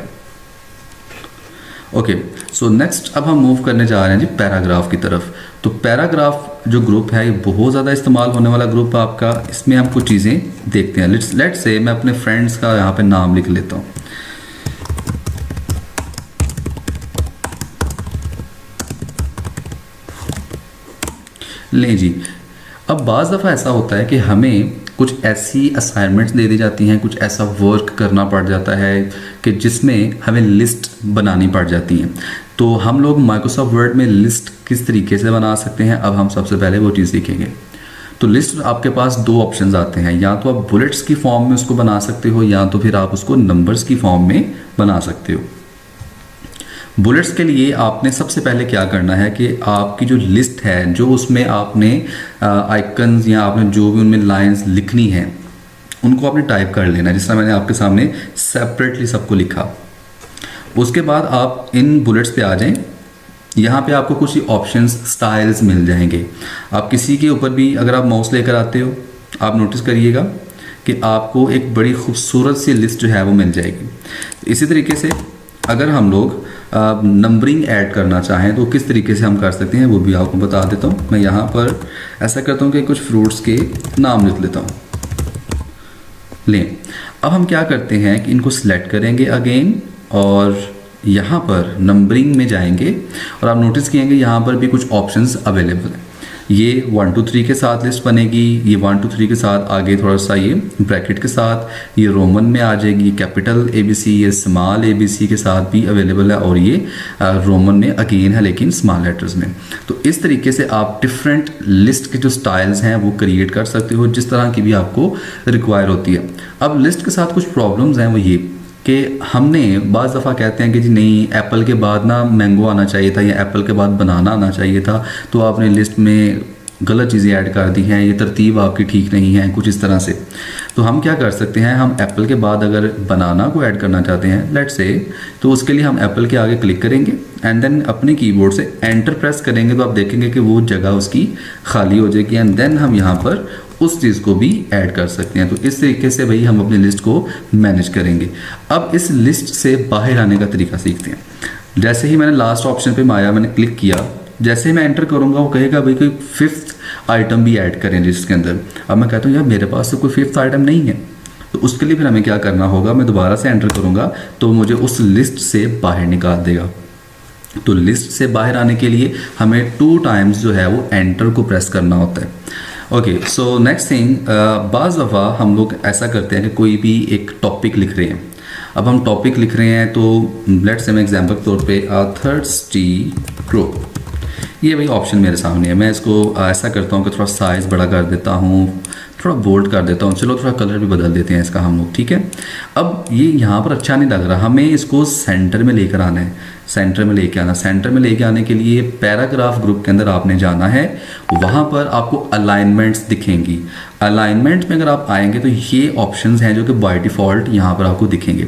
ओके, सो नेक्स्ट अब हम मूव करने जा रहे हैं जी पैराग्राफ की तरफ। तो पैराग्राफ जो ग्रुप है ये बहुत ज़्यादा इस्तेमाल होने वाला ग्रुप है आपका। इसमें हम कुछ चीज़ें देखते हैं। लेट्स से मैं अपने फ्रेंड्स का यहाँ पे नाम लिख लेता हूँ। लें जी, अब बाज़ दफ़ा ऐसा होता है कि हमें कुछ ऐसी असाइनमेंट्स दे दी जाती हैं, कुछ ऐसा वर्क करना पड़ जाता है कि जिसमें हमें लिस्ट बनानी पड़ जाती हैं। तो हम लोग माइक्रोसॉफ्ट वर्ड में लिस्ट किस तरीके से बना सकते हैं, अब हम सबसे पहले वो चीज़ सीखेंगे। तो लिस्ट आपके पास दो ऑप्शंस आते हैं, या तो आप बुलेट्स की फॉर्म में उसको बना सकते हो या तो फिर आप उसको नंबर्स की फॉर्म में बना सकते हो। बुलेट्स के लिए आपने सबसे पहले क्या करना है कि आपकी जो लिस्ट है, जो उसमें आपने आइकन्स या आपने जो भी उनमें लाइंस लिखनी है उनको आपने टाइप कर लेना है, जिस तरह मैंने आपके सामने सेपरेटली सबको लिखा। उसके बाद आप इन बुलेट्स पे आ जाएं। यहाँ पे आपको कुछ ऑप्शंस, स्टाइल्स मिल जाएंगे। आप किसी के ऊपर भी अगर आप माउस लेकर आते हो, आप नोटिस करिएगा कि आपको एक बड़ी खूबसूरत सी लिस्ट जो है वो मिल जाएगी। इसी तरीके से अगर हम लोग नंबरिंग ऐड करना चाहें तो किस तरीके से हम कर सकते हैं वो भी आपको बता देता हूँ। मैं यहाँ पर ऐसा करता हूँ कि कुछ फ्रूट्स के नाम लिख लेता हूँ। लें, अब हम क्या करते हैं कि इनको सिलेक्ट करेंगे अगेन और यहाँ पर नंबरिंग में जाएंगे और आप नोटिस किएंगे यहाँ पर भी कुछ ऑप्शंस अवेलेबल हैं। ये 1 2 3 के साथ लिस्ट बनेगी, ये 1 2 3 के साथ आगे थोड़ा सा ये ब्रैकेट के साथ, ये रोमन में आ जाएगी, कैपिटल ABC, ये स्मॉल ABC के साथ भी अवेलेबल है और ये रोमन में अगेन है लेकिन स्मॉल लेटर्स में। तो इस तरीके से आप डिफरेंट लिस्ट के जो स्टाइल्स हैं वो क्रिएट कर सकते हो जिस तरह की भी आपको रिक्वायर होती है। अब लिस्ट के साथ कुछ प्रॉब्लम्स हैं, वो ये कि हमने बाज़ दफ़ा कहते हैं कि जी नहीं, एप्पल के बाद ना मैंगो आना चाहिए था या एप्पल के बाद बनाना आना चाहिए था, तो आपने लिस्ट में गलत चीज़ें ऐड कर दी हैं, ये तरतीब आपकी ठीक नहीं है, कुछ इस तरह से। तो हम क्या कर सकते हैं, हम एप्पल के बाद अगर बनाना को ऐड करना चाहते हैं लेट्स से, तो उसके लिए हम एप्पल के आगे क्लिक करेंगे एंड देन अपने कीबोर्ड से एंटर प्रेस करेंगे तो आप देखेंगे कि वो जगह उसकी खाली हो जाएगी एंड देन हम यहाँ पर उस चीज़ को भी ऐड कर सकते हैं। तो इस तरीके से भाई हम अपनी लिस्ट को मैनेज करेंगे। अब इस लिस्ट से बाहर आने का तरीका सीखते हैं। जैसे ही मैंने लास्ट ऑप्शन पे आया, मैंने क्लिक किया, जैसे ही मैं एंटर करूँगा वो कहेगा भाई कोई 5th आइटम भी ऐड करें लिस्ट के अंदर। अब मैं कहता हूँ यार मेरे पास तो कोई फिफ्थ आइटम नहीं है, तो उसके लिए फिर हमें क्या करना होगा, मैं दोबारा से एंटर करूँगा तो मुझे उस लिस्ट से बाहर निकाल देगा। तो लिस्ट से बाहर आने के लिए हमें 2 टाइम्स जो है वो एंटर को प्रेस करना होता है। ओके, सो नेक्स्ट थिंग, बाज़ दफ़ा हम लोग ऐसा करते हैं कि कोई भी एक टॉपिक लिख रहे हैं। अब हम टॉपिक लिख रहे हैं तो लेट्स से मैं एग्जांपल के तौर पे थर्स्टी ग्रुप, ये भाई ऑप्शन मेरे सामने है। मैं इसको ऐसा करता हूँ कि थोड़ा साइज़ बड़ा कर देता हूँ, थोड़ा बोल्ड कर देता हूँ, चलो थोड़ा कलर भी बदल देते हैं इसका हम लोग, ठीक है। अब ये यहाँ पर अच्छा नहीं लग रहा, हमें इसको सेंटर में लेकर आना है। सेंटर में लेके आना, सेंटर में लेके आने के लिए पैराग्राफ ग्रुप के अंदर आपने जाना है, वहाँ पर आपको अलाइनमेंट्स दिखेंगी। अलाइनमेंट में अगर आप आएंगे तो ये ऑप्शंस हैं जो कि बाय डिफ़ॉल्ट यहाँ पर आपको दिखेंगे।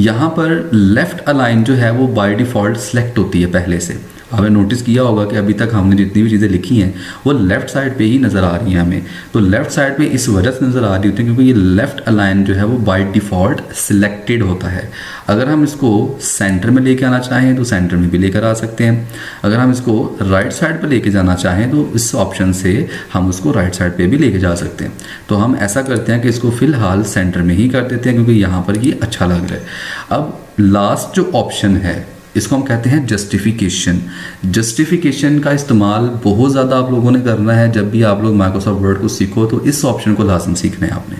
यहाँ पर लेफ़्ट अलाइन जो है वो बाय डिफ़ॉल्ट सेलेक्ट होती है पहले से। आपने नोटिस किया होगा कि अभी तक हमने जितनी भी चीज़ें लिखी हैं वो लेफ़्ट साइड पे ही नज़र आ रही हैं हमें। तो लेफ़्ट साइड पे इस वजह से नज़र आ रही होती है क्योंकि ये लेफ़्ट अलाइन जो है वो बाय डिफ़ॉल्ट सिलेक्टेड होता है। अगर हम इसको सेंटर में लेके आना चाहें तो सेंटर में भी लेकर आ सकते हैं। अगर हम इसको राइट साइड पर लेके जाना चाहें तो इस ऑप्शन से हम उसको राइट साइड पर भी लेके जा सकते हैं। तो हम ऐसा करते हैं कि इसको फ़िलहाल सेंटर में ही कर देते हैं क्योंकि यहाँ पर ये अच्छा लग रहा है। अब लास्ट जो ऑप्शन है इसको हम कहते हैं जस्टिफिकेशन। जस्टिफिकेशन का इस्तेमाल बहुत ज़्यादा आप लोगों ने करना है। जब भी आप लोग माइक्रोसॉफ्ट वर्ड को सीखो तो इस ऑप्शन को लाजम सीखना है आपने।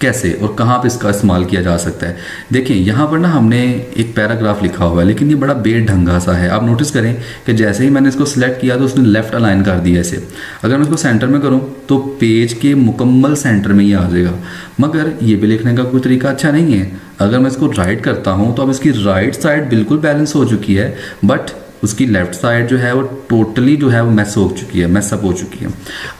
कैसे और कहाँ पे इसका इस्तेमाल किया जा सकता है, देखिए यहाँ पर ना हमने एक पैराग्राफ लिखा हुआ है लेकिन ये बड़ा बेढंगा सा है। आप नोटिस करें कि जैसे ही मैंने इसको सिलेक्ट किया तो उसने लेफ़्ट अलाइन कर दिया इसे। अगर मैं इसको सेंटर में करूँ तो पेज के मुकम्मल सेंटर में ही आ जाएगा, मगर ये भी लिखने का कोई तरीका अच्छा नहीं है। अगर मैं इसको राइट करता हूँ तो अब इसकी राइट साइड बिल्कुल बैलेंस हो चुकी है, बट उसकी लेफ़्ट साइड जो है वो टोटली जो है वो मैसअप हो चुकी है।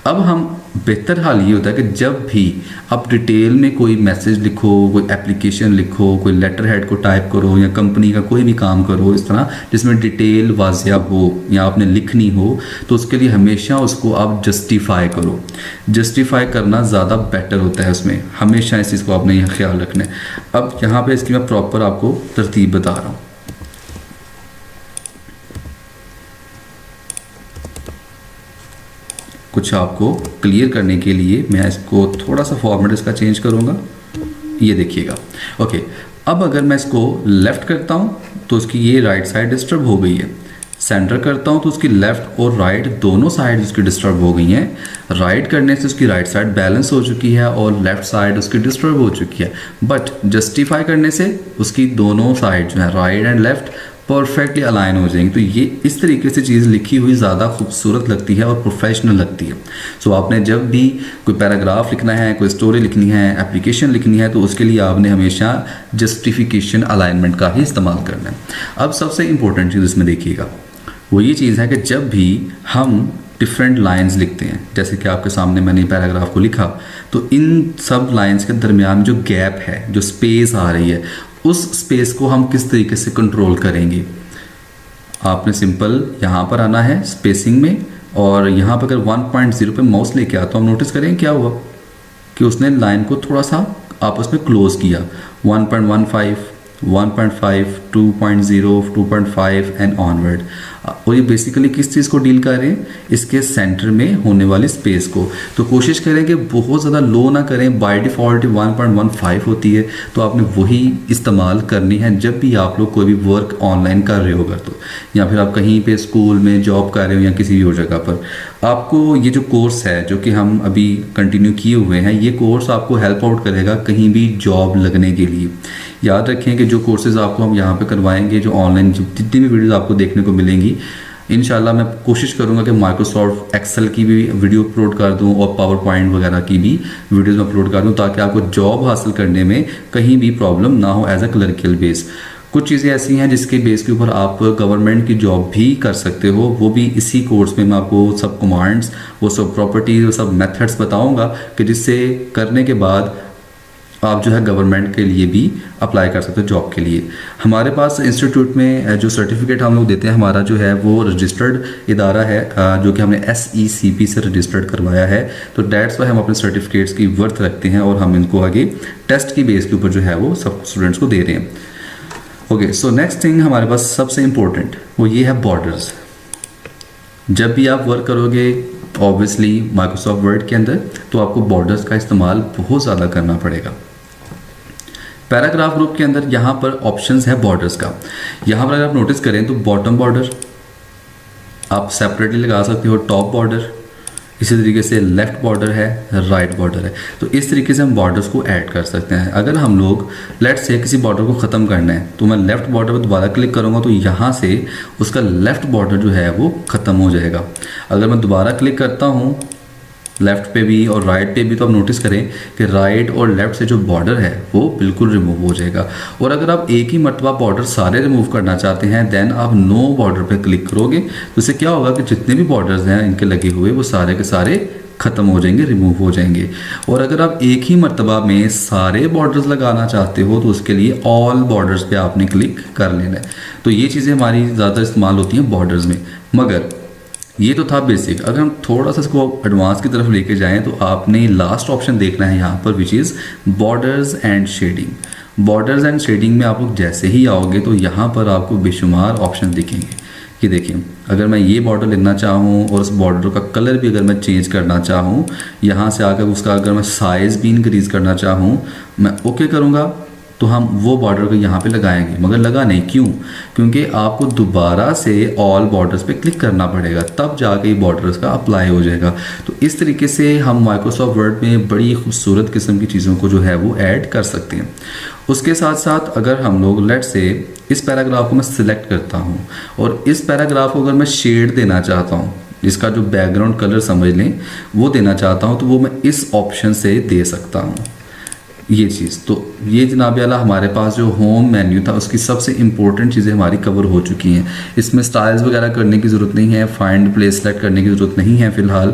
अब हम बेहतर हाल ये होता है कि जब भी आप डिटेल में कोई मैसेज लिखो, कोई एप्लीकेशन लिखो, कोई लेटर हेड को टाइप करो या कंपनी का कोई भी काम करो इस तरह जिसमें डिटेल वाज़िया हो या आपने लिखनी हो, तो उसके लिए हमेशा उसको आप जस्टिफाई करो। जस्टिफाई करना ज़्यादा बेटर होता है, उसमें हमेशा इस चीज़ को आपने यह ख्याल रखना है। अब यहाँ पर इसकी मैं प्रॉपर आपको तरतीब बता रहा हूँ। कुछ आपको क्लियर करने के लिए मैं इसको थोड़ा सा फॉर्मेट इसका चेंज करूँगा, ये देखिएगा। ओके, अब अगर मैं इसको लेफ़्ट करता हूँ तो उसकी ये राइट साइड डिस्टर्ब हो गई है। सेंटर करता हूँ तो उसकी लेफ़्ट और राइट दोनों साइड उसकी डिस्टर्ब हो गई हैं। राइट करने से उसकी राइट साइड बैलेंस हो चुकी है और लेफ़्ट साइड उसकी डिस्टर्ब हो चुकी है। बट जस्टिफाई करने से उसकी दोनों साइड जो है right and left perfectly align हो जाएंगी। तो ये इस तरीके से चीज़ लिखी हुई ज़्यादा खूबसूरत लगती है और प्रोफेशनल लगती है। सो आपने जब भी कोई पैराग्राफ लिखना है, कोई स्टोरी लिखनी है, एप्लीकेशन लिखनी है, तो उसके लिए आपने हमेशा जस्टिफिकेशन अलाइनमेंट का ही इस्तेमाल करना है। अब सबसे इम्पोर्टेंट चीज़ इसमें देखिएगा, वो ये चीज़ है कि जब भी हम डिफरेंट लाइंस लिखते हैं, जैसे कि आपके सामने मैंने पैराग्राफ को लिखा, तो इन सब लाइंस के दरमियान जो गैप है, जो स्पेस आ रही है, उस स्पेस को हम किस तरीके से कंट्रोल करेंगे। आपने सिंपल यहाँ पर आना है स्पेसिंग में, और यहाँ पर अगर 1.0 पे माउस लेके आता हूँ, हम नोटिस करें क्या हुआ कि उसने लाइन को थोड़ा सा आपस में क्लोज किया। 1.15, 1.5, 2.0, 2.5 एंड ऑनवर्ड। और ये बेसिकली किस चीज़ को डील कर रहे हैं, इसके सेंटर में होने वाली स्पेस को। तो कोशिश करें कि बहुत ज़्यादा लो ना करें। बाय डिफ़ॉल्ट 1.15 होती है, तो आपने वही इस्तेमाल करनी है जब भी आप लोग कोई भी वर्क ऑनलाइन कर रहे हो अगर तो, या फिर आप कहीं पे स्कूल में जॉब कर रहे हो या किसी भी और जगह पर। आपको ये जो कोर्स है जो कि हम अभी कंटिन्यू किए हुए हैं, ये कोर्स आपको हेल्प आउट करेगा कहीं भी जॉब लगने के लिए। याद रखें कि जो कोर्सेज़ आपको हम यहाँ पे करवाएंगे, जो ऑनलाइन जितनी भी वीडियोज़ आपको देखने को मिलेंगी, इंशाल्लाह मैं कोशिश करूँगा कि माइक्रोसॉफ्ट एक्सेल की भी वीडियो अपलोड कर दूँ और पावर पॉइंट वगैरह की भी वीडियोज़ में अपलोड कर दूँ, ताकि आपको जॉब हासिल करने में कहीं भी प्रॉब्लम ना हो एज अ क्लर्कियल बेस। कुछ चीज़ें ऐसी हैं जिसके बेस के ऊपर आप गवर्नमेंट की जॉब भी कर सकते हो, वो भी इसी कोर्स में मैं आपको सब कमांड्स, वो सब प्रॉपर्टीज, वो सब मेथड्स बताऊँगा कि जिससे करने के बाद आप जो है गवर्नमेंट के लिए भी अप्लाई कर सकते हो जॉब के लिए। हमारे पास इंस्टीट्यूट में जो सर्टिफिकेट हम लोग देते हैं, हमारा जो है वो रजिस्टर्ड इदारा है, जो कि हमने SECP से रजिस्टर्ड करवाया है। तो डेट्स वाई हम अपने सर्टिफिकेट्स की वर्थ रखते हैं और हम इनको आगे टेस्ट की बेस के ऊपर जो है वो सब स्टूडेंट्स को दे रहे हैं। ओके, सो नेक्स्ट थिंग हमारे पास सबसे इम्पोर्टेंट वो ये है बॉर्डर्स। जब भी आप वर्क करोगे ऑब्वियसली माइक्रोसॉफ्ट वर्ड के अंदर, तो आपको बॉर्डर्स का इस्तेमाल बहुत ज़्यादा करना पड़ेगा। पैराग्राफ ग्रुप के अंदर यहाँ पर ऑप्शंस है बॉर्डर्स का। यहाँ पर अगर आप नोटिस करें तो बॉटम बॉर्डर आप सेपरेटली लगा सकते हो, टॉप बॉर्डर, इसी तरीके से लेफ़्ट बॉर्डर है, राइट बॉर्डर है। तो इस तरीके से हम बॉर्डर्स को ऐड कर सकते हैं। अगर हम लोग लेट्स से किसी बॉर्डर को ख़त्म करना है तो मैं लेफ़्ट बॉर्डर पर दोबारा क्लिक करूँगा तो यहाँ से उसका लेफ़्ट बॉर्डर जो है वो ख़त्म हो जाएगा। अगर मैं दोबारा क्लिक करता हूँ लेफ़्ट पे भी और राइट पे भी, तो आप नोटिस करें कि राइट और लेफ़्ट से जो बॉर्डर है वो बिल्कुल रिमूव हो जाएगा। और अगर आप एक ही मरतबा बॉर्डर सारे रिमूव करना चाहते हैं देन आप नो बॉर्डर पे क्लिक करोगे तो इससे क्या होगा कि जितने भी बॉर्डर्स हैं इनके लगे हुए वो सारे के सारे ख़त्म हो जाएंगे, रिमूव हो जाएंगे। और अगर आप एक ही मरतबा में सारे बॉर्डर्स लगाना चाहते हो तो उसके लिए ऑल बॉर्डर्स पे आपने क्लिक कर लेना है। तो ये चीज़ें हमारी ज़्यादा इस्तेमाल होती हैं बॉर्डर्स में। मगर ये तो था बेसिक। अगर हम थोड़ा सा इसको एडवांस की तरफ लेके जाएं तो आपने लास्ट ऑप्शन देखना है यहाँ पर, which is borders and shading. Borders and shading में आप लोग जैसे ही आओगे तो यहाँ पर आपको बेशुमार ऑप्शन दिखेंगे कि देखिए अगर मैं ये बॉर्डर लेना चाहूँ और उस बॉर्डर का कलर भी अगर मैं चेंज करना चाहूँ, यहाँ से आकर उसका अगर मैं साइज़ भी इंक्रीज़ करना चाहूँ, मैं ओके करूँगा तो हम वो बॉर्डर को यहाँ पे लगाएंगे। मगर लगा नहीं, क्यों? क्योंकि आपको दोबारा से ऑल बॉर्डर्स पे क्लिक करना पड़ेगा, तब जाके बॉर्डर्स का अप्लाई हो जाएगा। तो इस तरीके से हम माइक्रोसॉफ्ट वर्ड में बड़ी खूबसूरत किस्म की चीज़ों को जो है वो ऐड कर सकते हैं। उसके साथ साथ अगर हम लोग लेट्स से इस पैराग्राफ को मैं सिलेक्ट करता हूँ और इस पैराग्राफ को अगर मैं शेड देना चाहता हूँ, इसका जो बैकग्राउंड कलर समझ लें वो देना चाहता हूँ, तो वो मैं इस ऑप्शन से दे सकता हूँ ये चीज़। तो ये जनाब आला हमारे पास जो होम मेन्यू था उसकी सबसे इंपॉर्टेंट चीज़ें हमारी कवर हो चुकी हैं। इसमें स्टाइल्स वगैरह करने की ज़रूरत नहीं है, फाइंड प्लेस सेलेक्ट करने की ज़रूरत नहीं है। फ़िलहाल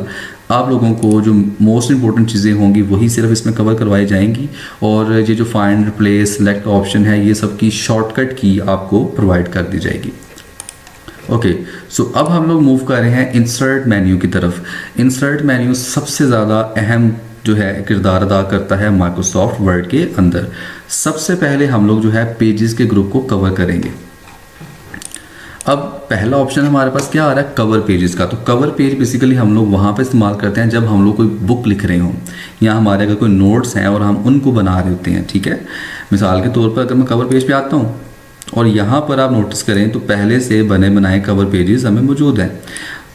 आप लोगों को जो मोस्ट इंपॉर्टेंट चीज़ें होंगी वही सिर्फ इसमें कवर करवाई जाएंगी और ये जो फाइंड प्लेस सेलेक्ट ऑप्शन है ये सब की शॉर्टकट की आपको प्रोवाइड कर दी जाएगी। ओके, सो अब हम लोग मूव कर रहे हैं इंसर्ट मेन्यू की तरफ। इंसर्ट मेन्यू सबसे ज़्यादा अहम जो है किरदार अदा करता है माइक्रोसॉफ्ट वर्ड के अंदर। सबसे पहले हम लोग जो है पेजेस के ग्रुप को कवर करेंगे। अब पहला ऑप्शन हमारे पास क्या आ रहा है, कवर पेजेस का। तो कवर पेज बेसिकली हम लोग वहाँ पे इस्तेमाल करते हैं जब हम लोग कोई बुक लिख रहे हों या हमारे अगर कोई नोट्स हैं और हम उनको बना रहे होते हैं, ठीक है। मिसाल के तौर पर अगर मैं कवर पेज पे आता हूँ और यहाँ पर आप नोटिस करें तो पहले से बने बनाए कवर पेजेस हमें मौजूद हैं।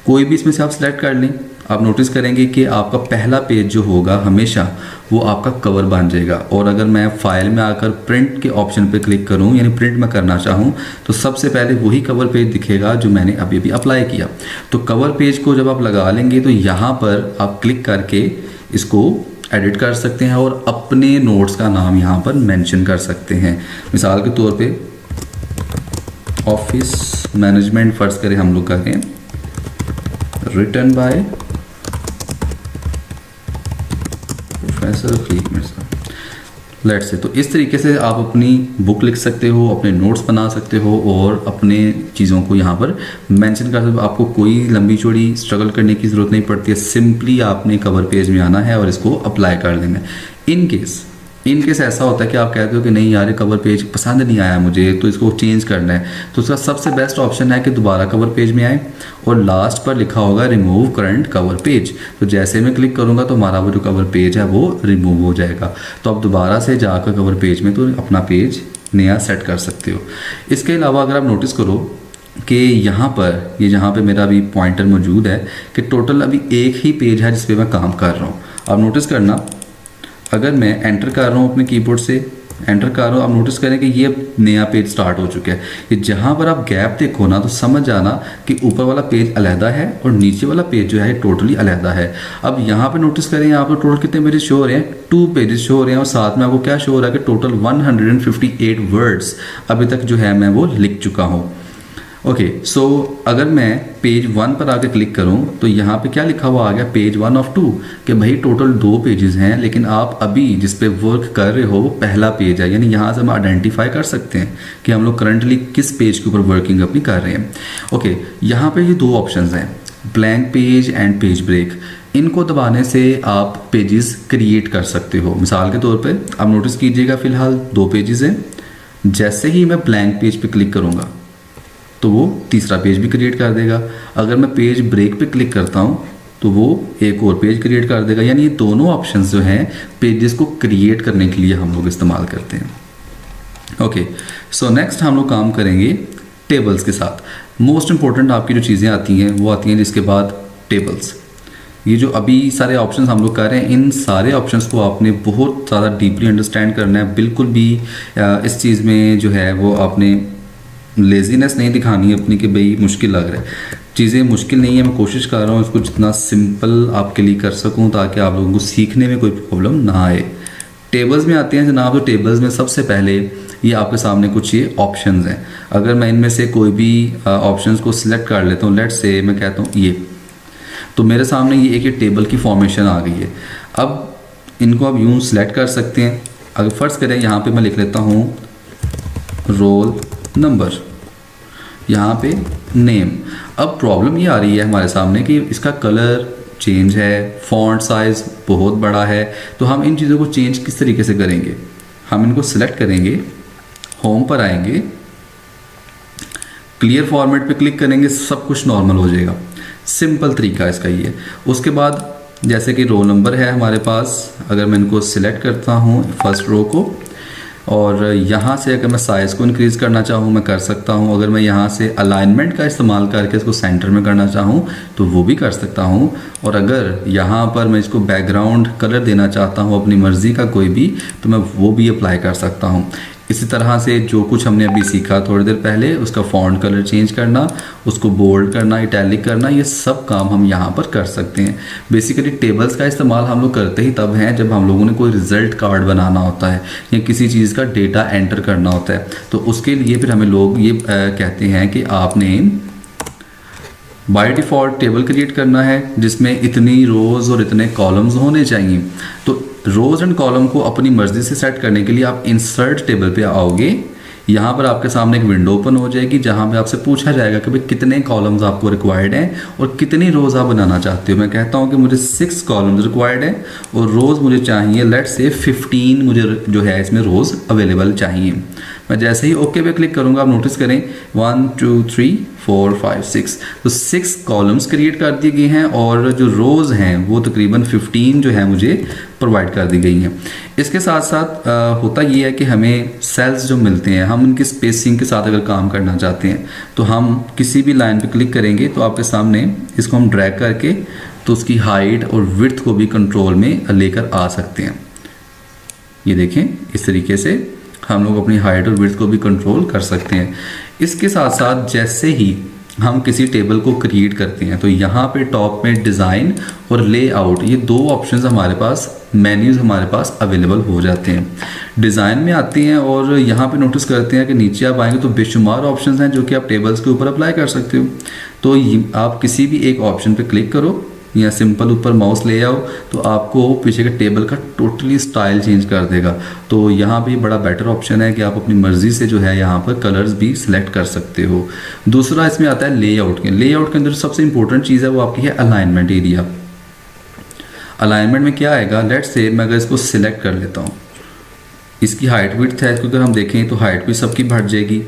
कोई भी इसमें से आप सिलेक्ट कर लें, आप नोटिस करेंगे कि आपका पहला पेज जो होगा हमेशा वो आपका कवर बन जाएगा। और अगर मैं फाइल में आकर प्रिंट के ऑप्शन पे क्लिक करूं यानी प्रिंट में करना चाहूं तो सबसे पहले वही कवर पेज दिखेगा जो मैंने अभी अभी अप्लाई किया। तो कवर पेज को जब आप लगा लेंगे तो यहाँ पर आप क्लिक करके इसको एडिट कर सकते हैं और अपने नोट्स का नाम यहाँ पर मेंशन कर सकते हैं। मिसाल के तौर पे ऑफिस मैनेजमेंट फर्ज करें हम लोग करें रिटन बाय प्रोफेसर फीक मिर्जा, लेट्स से। तो इस तरीके से आप अपनी बुक लिख सकते हो, अपने नोट्स बना सकते हो और अपने चीज़ों को यहाँ पर मेंशन कर सकते हो। आपको कोई लंबी चौड़ी स्ट्रगल करने की ज़रूरत नहीं पड़ती है, सिंपली आपने कवर पेज में आना है और इसको अप्लाई कर देना है। इन केस ऐसा होता है कि आप कहते हो कि नहीं यार कवर पेज पसंद नहीं आया मुझे तो इसको चेंज करना है, तो उसका सबसे बेस्ट ऑप्शन है कि दोबारा कवर पेज में आए और लास्ट पर लिखा होगा रिमूव करंट कवर पेज। तो जैसे मैं क्लिक करूंगा तो हमारा वो जो कवर पेज है वो रिमूव हो जाएगा। तो आप दोबारा से जाकर कवर पेज में तो अपना पेज नया सेट कर सकते हो। इसके अलावा अगर आप नोटिस करो कि यहाँ पर ये जहाँ पे मेरा अभी पॉइंटर मौजूद है कि टोटल अभी एक ही पेज है जिस पे मैं काम कर रहा हूँ। आप नोटिस करना अगर मैं एंटर कर रहा हूँ अपने कीबोर्ड से एंटर कर रहा हूँ, आप नोटिस करें कि ये नया पेज स्टार्ट हो चुका है। ये जहाँ पर आप गैप देखो ना तो समझ जाना कि ऊपर वाला पेज अलहदा है और नीचे वाला पेज जो है टोटली अलहदा है। अब यहाँ पे नोटिस करें यहाँ पर टोटल कितने पेजेस शो हो रहे हैं, 2 पेजेस शो हो रहे हैं और साथ में आपको क्या शो हो रहा है कि टोटल 158 वर्ड्स अभी तक जो है मैं वो लिख चुका हूँ। ओके, सो अगर मैं पेज 1 पर आकर क्लिक करूं तो यहाँ पे क्या लिखा हुआ आ गया, पेज 1 ऑफ 2, कि भाई टोटल 2 पेजेस हैं लेकिन आप अभी जिस पे वर्क कर रहे हो वो पहला पेज है। यानी यहाँ से हम आइडेंटिफाई कर सकते हैं कि हम लोग करंटली किस पेज के ऊपर वर्किंग अपनी कर रहे हैं। ओके, यहाँ पे ये 2 ऑप्शंस हैं, blank page and page break. इनको दबाने से आप पेजेस क्रिएट कर सकते हो। मिसाल के तौर पर आप नोटिस कीजिएगा फ़िलहाल 2 पेजेस हैं। जैसे ही मैं ब्लैंक पेज पे क्लिक करूँगा तो वो तीसरा पेज भी क्रिएट कर देगा। अगर मैं पेज ब्रेक पे क्लिक करता हूँ तो वो एक और पेज क्रिएट कर देगा। यानी ये दोनों ऑप्शंस जो हैं पेजेस को क्रिएट करने के लिए हम लोग इस्तेमाल करते हैं। ओके, सो नेक्स्ट हम लोग काम करेंगे टेबल्स के साथ। मोस्ट इंपॉर्टेंट आपकी जो चीज़ें आती हैं वो आती हैं जिसके बाद टेबल्स। ये जो अभी सारे ऑप्शंस हम लोग कर रहे हैं, इन सारे ऑप्शंस को आपने बहुत ज़्यादा डीपली अंडरस्टैंड करना है। बिल्कुल भी इस चीज़ में जो है वो आपने लेजीनेस नहीं दिखानी है अपनी कि भाई मुश्किल लग रहा है। चीज़ें मुश्किल नहीं है, मैं कोशिश कर रहा हूँ इसको जितना सिंपल आपके लिए कर सकूँ ताकि आप लोगों को सीखने में कोई प्रॉब्लम ना आए। टेबल्स में आते हैं जनाब, तो टेबल्स में सबसे पहले ये आपके सामने कुछ ये ऑप्शंस हैं। अगर मैं इनमें से कोई भी ऑप्शंस को सिलेक्ट कर लेता हूँ, लेट्स से मैं कहता हूँ ये, तो मेरे सामने ये एक टेबल की फॉर्मेशन आ गई है। अब इनको आप यूँ सिलेक्ट कर सकते हैं। अगर फ़र्ज़ करें यहाँ पे मैं लिख लेता हूँ रोल नंबर, यहाँ पे नेम। अब प्रॉब्लम ये आ रही है हमारे सामने कि इसका कलर चेंज है, फॉन्ट साइज़ बहुत बड़ा है। तो हम इन चीज़ों को चेंज किस तरीके से करेंगे? हम इनको सिलेक्ट करेंगे, होम पर आएंगे, क्लियर फॉर्मेट पे क्लिक करेंगे, सब कुछ नॉर्मल हो जाएगा। सिंपल तरीका इसका ये है। उसके बाद जैसे कि रोल नंबर है हमारे पास, अगर मैं इनको सिलेक्ट करता हूँ फर्स्ट रो को, और यहाँ से अगर मैं साइज़ को इंक्रीज़ करना चाहूँ मैं कर सकता हूँ। अगर मैं यहाँ से अलाइनमेंट का इस्तेमाल करके इसको सेंटर में करना चाहूँ तो वो भी कर सकता हूँ। और अगर यहाँ पर मैं इसको बैकग्राउंड कलर देना चाहता हूँ अपनी मर्ज़ी का कोई भी, तो मैं वो भी अप्लाई कर सकता हूँ। इसी तरह से जो कुछ हमने अभी सीखा थोड़ी देर पहले, उसका फॉन्ट कलर चेंज करना, उसको बोल्ड करना, इटैलिक करना, ये सब काम हम यहाँ पर कर सकते हैं। बेसिकली टेबल्स का इस्तेमाल हम लोग करते ही तब हैं जब हम लोगों ने कोई रिज़ल्ट कार्ड बनाना होता है या किसी चीज़ का डेटा एंटर करना होता है। तो उसके लिए फिर हमें लोग ये कहते हैं कि आपने बाय डिफ़ॉल्ट टेबल क्रिएट करना है जिसमें इतनी रोज़ और इतने कॉलम्स होने चाहिए। तो रोज़ एंड कॉलम को अपनी मर्ज़ी से सेट करने के लिए आप इंसर्ट टेबल पे आओगे। यहाँ पर आपके सामने एक विंडो ओपन हो जाएगी जहाँ पे आपसे पूछा जाएगा कि भाई कितने कॉलम्स आपको रिक्वायर्ड हैं और कितनी रोज़ आप बनाना चाहते हो। मैं कहता हूँ कि मुझे 6 कॉलम्स रिक्वायर्ड हैं और रोज़ मुझे चाहिए लेट्स से 15 मुझे जो है इसमें रोज़ अवेलेबल चाहिए। मैं जैसे ही ओके पे क्लिक करूँगा आप नोटिस करें 1 2 3 4 5 6, तो 6 कॉलम्स क्रिएट कर दिए गए हैं और जो रोज़ हैं वो तकरीबन 15 जो है मुझे प्रोवाइड कर दी गई हैं। इसके साथ साथ होता ये है कि हमें सेल्स जो मिलते हैं, हम उनकी स्पेसिंग के साथ अगर काम करना चाहते हैं तो हम किसी भी लाइन पे क्लिक करेंगे तो आपके सामने इसको हम ड्रैग करके तो उसकी हाइट और विड्थ को भी कंट्रोल में लेकर आ सकते हैं। ये देखें, इस तरीके से हम लोग अपनी हाइट और विड्थ को भी कंट्रोल कर सकते हैं। इसके साथ साथ जैसे ही हम किसी टेबल को क्रिएट करते हैं तो यहाँ पे टॉप में डिज़ाइन और लेआउट, ये 2 ऑप्शंस हमारे पास, मेन्यूज़ हमारे पास अवेलेबल हो जाते हैं। डिज़ाइन में आते हैं और यहाँ पे नोटिस करते हैं कि नीचे आप आएंगे तो बेशुमार ऑप्शंस हैं जो कि आप टेबल्स के ऊपर अप्लाई कर सकते हो। तो आप किसी भी एक ऑप्शन पे क्लिक करो या सिंपल ऊपर माउस ले आओ तो आपको पीछे के टेबल का टोटली स्टाइल चेंज कर देगा। तो यहाँ पे बड़ा बेटर ऑप्शन है कि आप अपनी मर्ज़ी से जो है यहाँ पर कलर्स भी सिलेक्ट कर सकते हो। दूसरा इसमें आता है लेआउट के। लेआउट के अंदर सबसे इंपॉर्टेंट चीज़ है वो आपकी है अलाइनमेंट एरिया। अलाइनमेंट में क्या आएगा, लेट्स से मैं अगर इसको सिलेक्ट कर लेता हूँ, इसकी हाइट विड्थ है, इसको अगर हम देखें तो हाइट भी सबकी बढ़ जाएगी।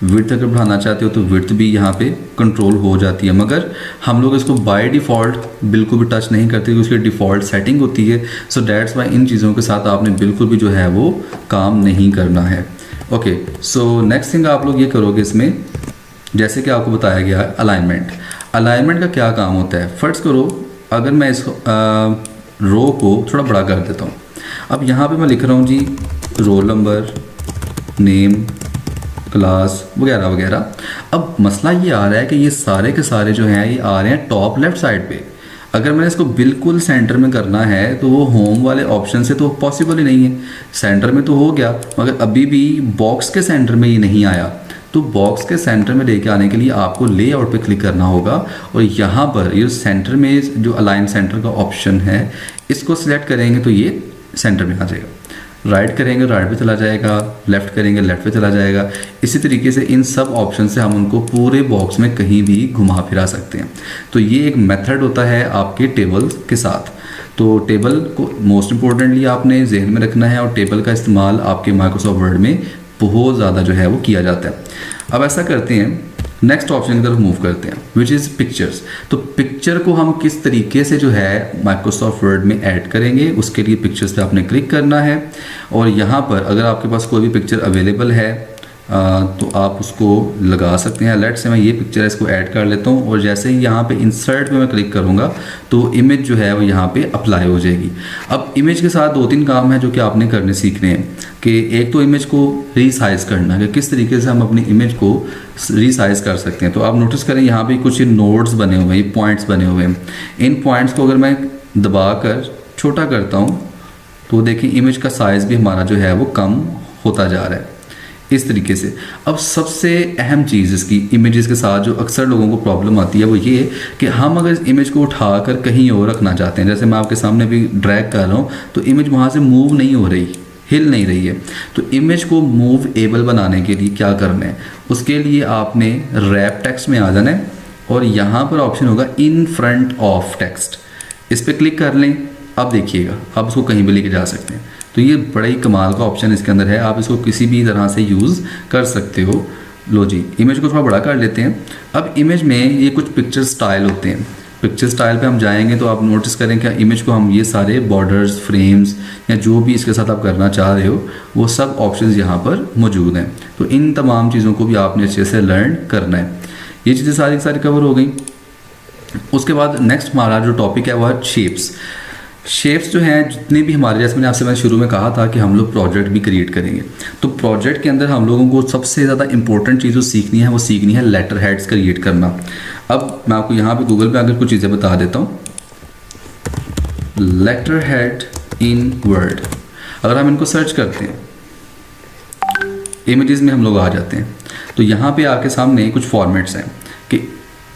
विड्थ अगर बढ़ाना चाहते हो तो विड्थ भी यहाँ पे कंट्रोल हो जाती है, मगर हम लोग इसको बाय डिफ़ॉल्ट बिल्कुल भी टच नहीं करते क्योंकि उसकी डिफ़ॉल्ट सेटिंग होती है। सो डैट्स वाई इन चीज़ों के साथ आपने बिल्कुल भी जो है वो काम नहीं करना है। ओके, सो नेक्स्ट थिंग आप लोग ये करोगे इसमें, जैसे कि आपको बताया गया है अलाइनमेंट। अलाइनमेंट का क्या काम होता है, फर्स्ट करो अगर मैं इस रो को थोड़ा बड़ा कर देता हूँ। अब यहाँ पे मैं लिख रहा हूँ जी रोल नंबर, नेम, क्लास वगैरह वगैरह। अब मसला ये आ रहा है कि ये सारे के सारे जो हैं ये आ रहे हैं टॉप लेफ़्ट साइड पे। अगर मैंने इसको बिल्कुल सेंटर में करना है तो वो होम वाले ऑप्शन से तो पॉसिबल ही नहीं है। सेंटर में तो हो गया मगर अभी भी बॉक्स के सेंटर में ये नहीं आया। तो बॉक्स के सेंटर में लेके आने के लिए आपको लेआउट पे क्लिक करना होगा और यहाँ पर ये सेंटर में जो अलाइन सेंटर का ऑप्शन है इसको सिलेक्ट करेंगे तो ये सेंटर में आ जाएगा। राइट करेंगे राइट पे चला जाएगा, लेफ़्ट करेंगे लेफ़्ट पे चला जाएगा। इसी तरीके से इन सब ऑप्शन से हम उनको पूरे बॉक्स में कहीं भी घुमा फिरा सकते हैं। तो ये एक मेथड होता है आपके टेबल के साथ। तो टेबल को मोस्ट इम्पोर्टेंटली आपने जहन में रखना है और टेबल का इस्तेमाल आपके माइक्रोसॉफ्ट वर्ड में बहुत ज़्यादा जो है वो किया जाता है। अब ऐसा करते हैं, नेक्स्ट ऑप्शन की तरफ मूव करते हैं विच इज़ पिक्चर्स। तो पिक्चर को हम किस तरीके से जो है माइक्रोसॉफ्ट वर्ड में ऐड करेंगे, उसके लिए पिक्चर्स पे आपने क्लिक करना है और यहाँ पर अगर आपके पास कोई भी पिक्चर अवेलेबल है तो आप उसको लगा सकते हैं। लेट्स से मैं ये पिक्चर है इसको ऐड कर लेता हूँ और जैसे ही यहाँ पे इंसर्ट पे मैं क्लिक करूँगा तो इमेज जो है वो यहाँ पे अप्लाई हो जाएगी। अब इमेज के साथ 2-3 काम है जो कि आपने करने सीखने हैं कि एक तो इमेज को रीसाइज करना, कि किस तरीके से हम अपनी इमेज को रीसाइज कर सकते हैं। तो आप नोटिस करें यहाँ पे कुछ नोड्स बने हुए हैं, पॉइंट्स बने हुए हैं। इन पॉइंट्स को अगर मैं दबा कर छोटा करता हूँ तो देखिए इमेज का साइज़ भी हमारा जो है वो कम होता जा रहा है इस तरीके से। अब सबसे अहम चीज़ इसकी इमेजेस के साथ जो अक्सर लोगों को प्रॉब्लम आती है वो ये कि हम अगर इस इमेज को उठाकर कहीं और रखना चाहते हैं, जैसे मैं आपके सामने भी ड्रैग कर रहा हूँ तो इमेज वहाँ से मूव नहीं हो रही, हिल नहीं रही है। तो इमेज को मूव एबल बनाने के लिए क्या करना है, उसके लिए आपने रैप टेक्स्ट में आ जाना है और यहाँ पर ऑप्शन होगा इन फ्रंट ऑफ टेक्स्ट, इस पर क्लिक कर लें। अब देखिएगा आप उसको कहीं भी लेके जा सकते हैं। तो ये बड़ा ही कमाल का ऑप्शन इसके अंदर है, आप इसको किसी भी तरह से यूज़ कर सकते हो। लो जी, इमेज को थोड़ा बड़ा कर लेते हैं। अब इमेज में ये कुछ पिक्चर स्टाइल होते हैं, पिक्चर स्टाइल पे हम जाएंगे तो आप नोटिस करें कि इमेज को हम ये सारे बॉर्डर्स, फ्रेम्स या जो भी इसके साथ आप करना चाह रहे हो वो सब ऑप्शंस यहाँ पर मौजूद हैं। तो इन तमाम चीज़ों को भी आपने अच्छे से लर्न करना है। ये चीज़ें सारी सारी कवर हो गई। उसके बाद नेक्स्ट हमारा जो टॉपिक है वो है शेप्स। शेप्स जो हैं जितने भी हमारे, जैसे मैंने शुरू में कहा था कि हम लोग प्रोजेक्ट भी क्रिएट करेंगे, तो प्रोजेक्ट के अंदर हम लोगों को सबसे ज़्यादा इंपॉर्टेंट चीज़ जो सीखनी है वो सीखनी है लेटर हेड्स क्रिएट करना। अब मैं आपको यहाँ पे गूगल पे आकर कुछ चीज़ें बता देता हूँ। लेटर हेड इन वर्ड, अगर हम इनको सर्च करते हैं इमेजेस में हम लोग आ जाते हैं तो यहाँ पे आके सामने कुछ फॉर्मेट्स हैं कि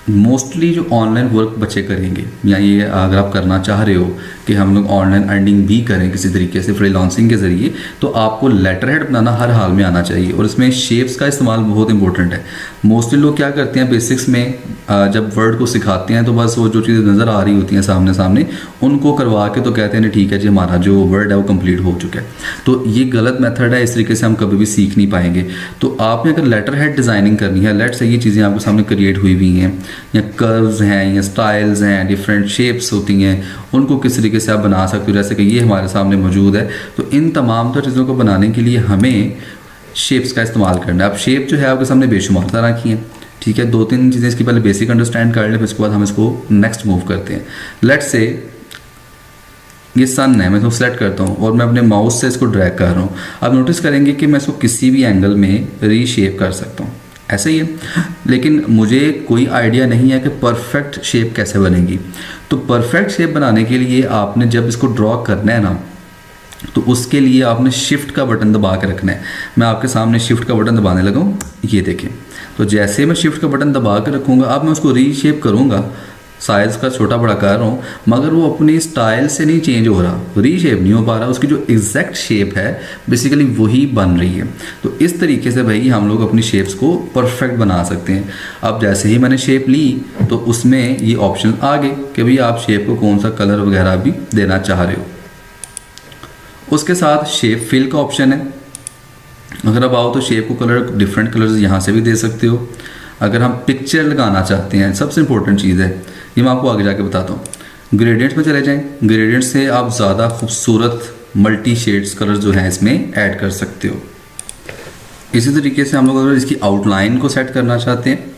मोस्टली जो ऑनलाइन वर्क बच्चे करेंगे या ये अगर आप करना चाह रहे हो कि हम लोग ऑनलाइन अर्निंग भी करें किसी तरीके से फ्रीलांसिंग के ज़रिए, तो आपको लेटर हेड बनाना हर हाल में आना चाहिए और इसमें शेप्स का इस्तेमाल बहुत इंपॉर्टेंट है। मोस्टली लोग क्या करते हैं बेसिक्स में जब वर्ड को सिखाते हैं तो बस वो जो चीज़ें नज़र आ रही होती हैं सामने सामने उनको करवा के तो कहते हैं नहीं ठीक है जी हमारा जो वर्ड है वो कंप्लीट हो चुका है। तो ये गलत मेथड है, इस तरीके से हम कभी भी सीख नहीं पाएंगे। तो आपने अगर लेटर हेड डिज़ाइनिंग करनी है, लेट से ये चीज़ें आपके सामने क्रिएट हुई हुई हैं या कर्व्स हैं या स्टाइल्स हैं, डिफरेंट शेप्स होती हैं, उनको किस तरीके से आप बना सकते हो, जैसे कि ये हमारे सामने मौजूद है। तो इन तमाम तो चीज़ों को बनाने के लिए हमें शेप्स का इस्तेमाल करना है। अब शेप जो है आपके सामने बेशुमार तरह की हैं, ठीक है। 2-3 चीज़ें इसकी पहले बेसिक अंडरस्टैंड कर लें, फिर उसके बाद हम इसको नेक्स्ट मूव करते हैं। लेट्स से ये सन है, मैं इसको सेलेक्ट करता हूँ और मैं अपने माउस से इसको ड्रैग कर रहा हूँ। आप नोटिस करेंगे कि मैं इसको किसी भी एंगल में रीशेप कर सकता हूँ, ऐसे ही है। लेकिन मुझे कोई आइडिया नहीं है कि परफेक्ट शेप कैसे बनेगी। तो परफेक्ट शेप बनाने के लिए आपने जब इसको ड्रॉ करना है ना, तो उसके लिए आपने शिफ्ट का बटन दबा के रखना है। मैं आपके सामने शिफ्ट का बटन दबाने लगा हूँ, ये देखें। तो जैसे मैं शिफ्ट का बटन दबा के रखूँगा, अब मैं उसको रीशेप करूँगा, साइज़ का छोटा बड़ा कर रहा हूँ, मगर वो अपनी स्टाइल से नहीं चेंज हो रहा, रीशेप नहीं हो पा रहा, उसकी जो एग्जैक्ट शेप है बेसिकली वही बन रही है। तो इस तरीके से भाई हम लोग अपनी शेप्स को परफेक्ट बना सकते हैं। अब जैसे ही मैंने शेप ली तो उसमें ये ऑप्शन आ गए कि भाई आप शेप को कौन सा कलर वगैरह भी देना चाह रहे हो। उसके साथ शेप फिल का ऑप्शन है, अगर आप आओ तो शेप को कलर डिफरेंट कलर्स यहाँ से भी दे सकते हो। अगर हम पिक्चर लगाना चाहते हैं, सबसे इंपॉर्टेंट चीज़ है, ये मैं आपको आगे जाके बताता हूँ। ग्रेडियंट्स में चले जाएं, ग्रेडियंट्स से आप ज़्यादा खूबसूरत मल्टी शेड्स कलर जो हैं इसमें ऐड कर सकते हो। इसी तरीके से हम लोग अगर इसकी आउटलाइन को सेट करना चाहते हैं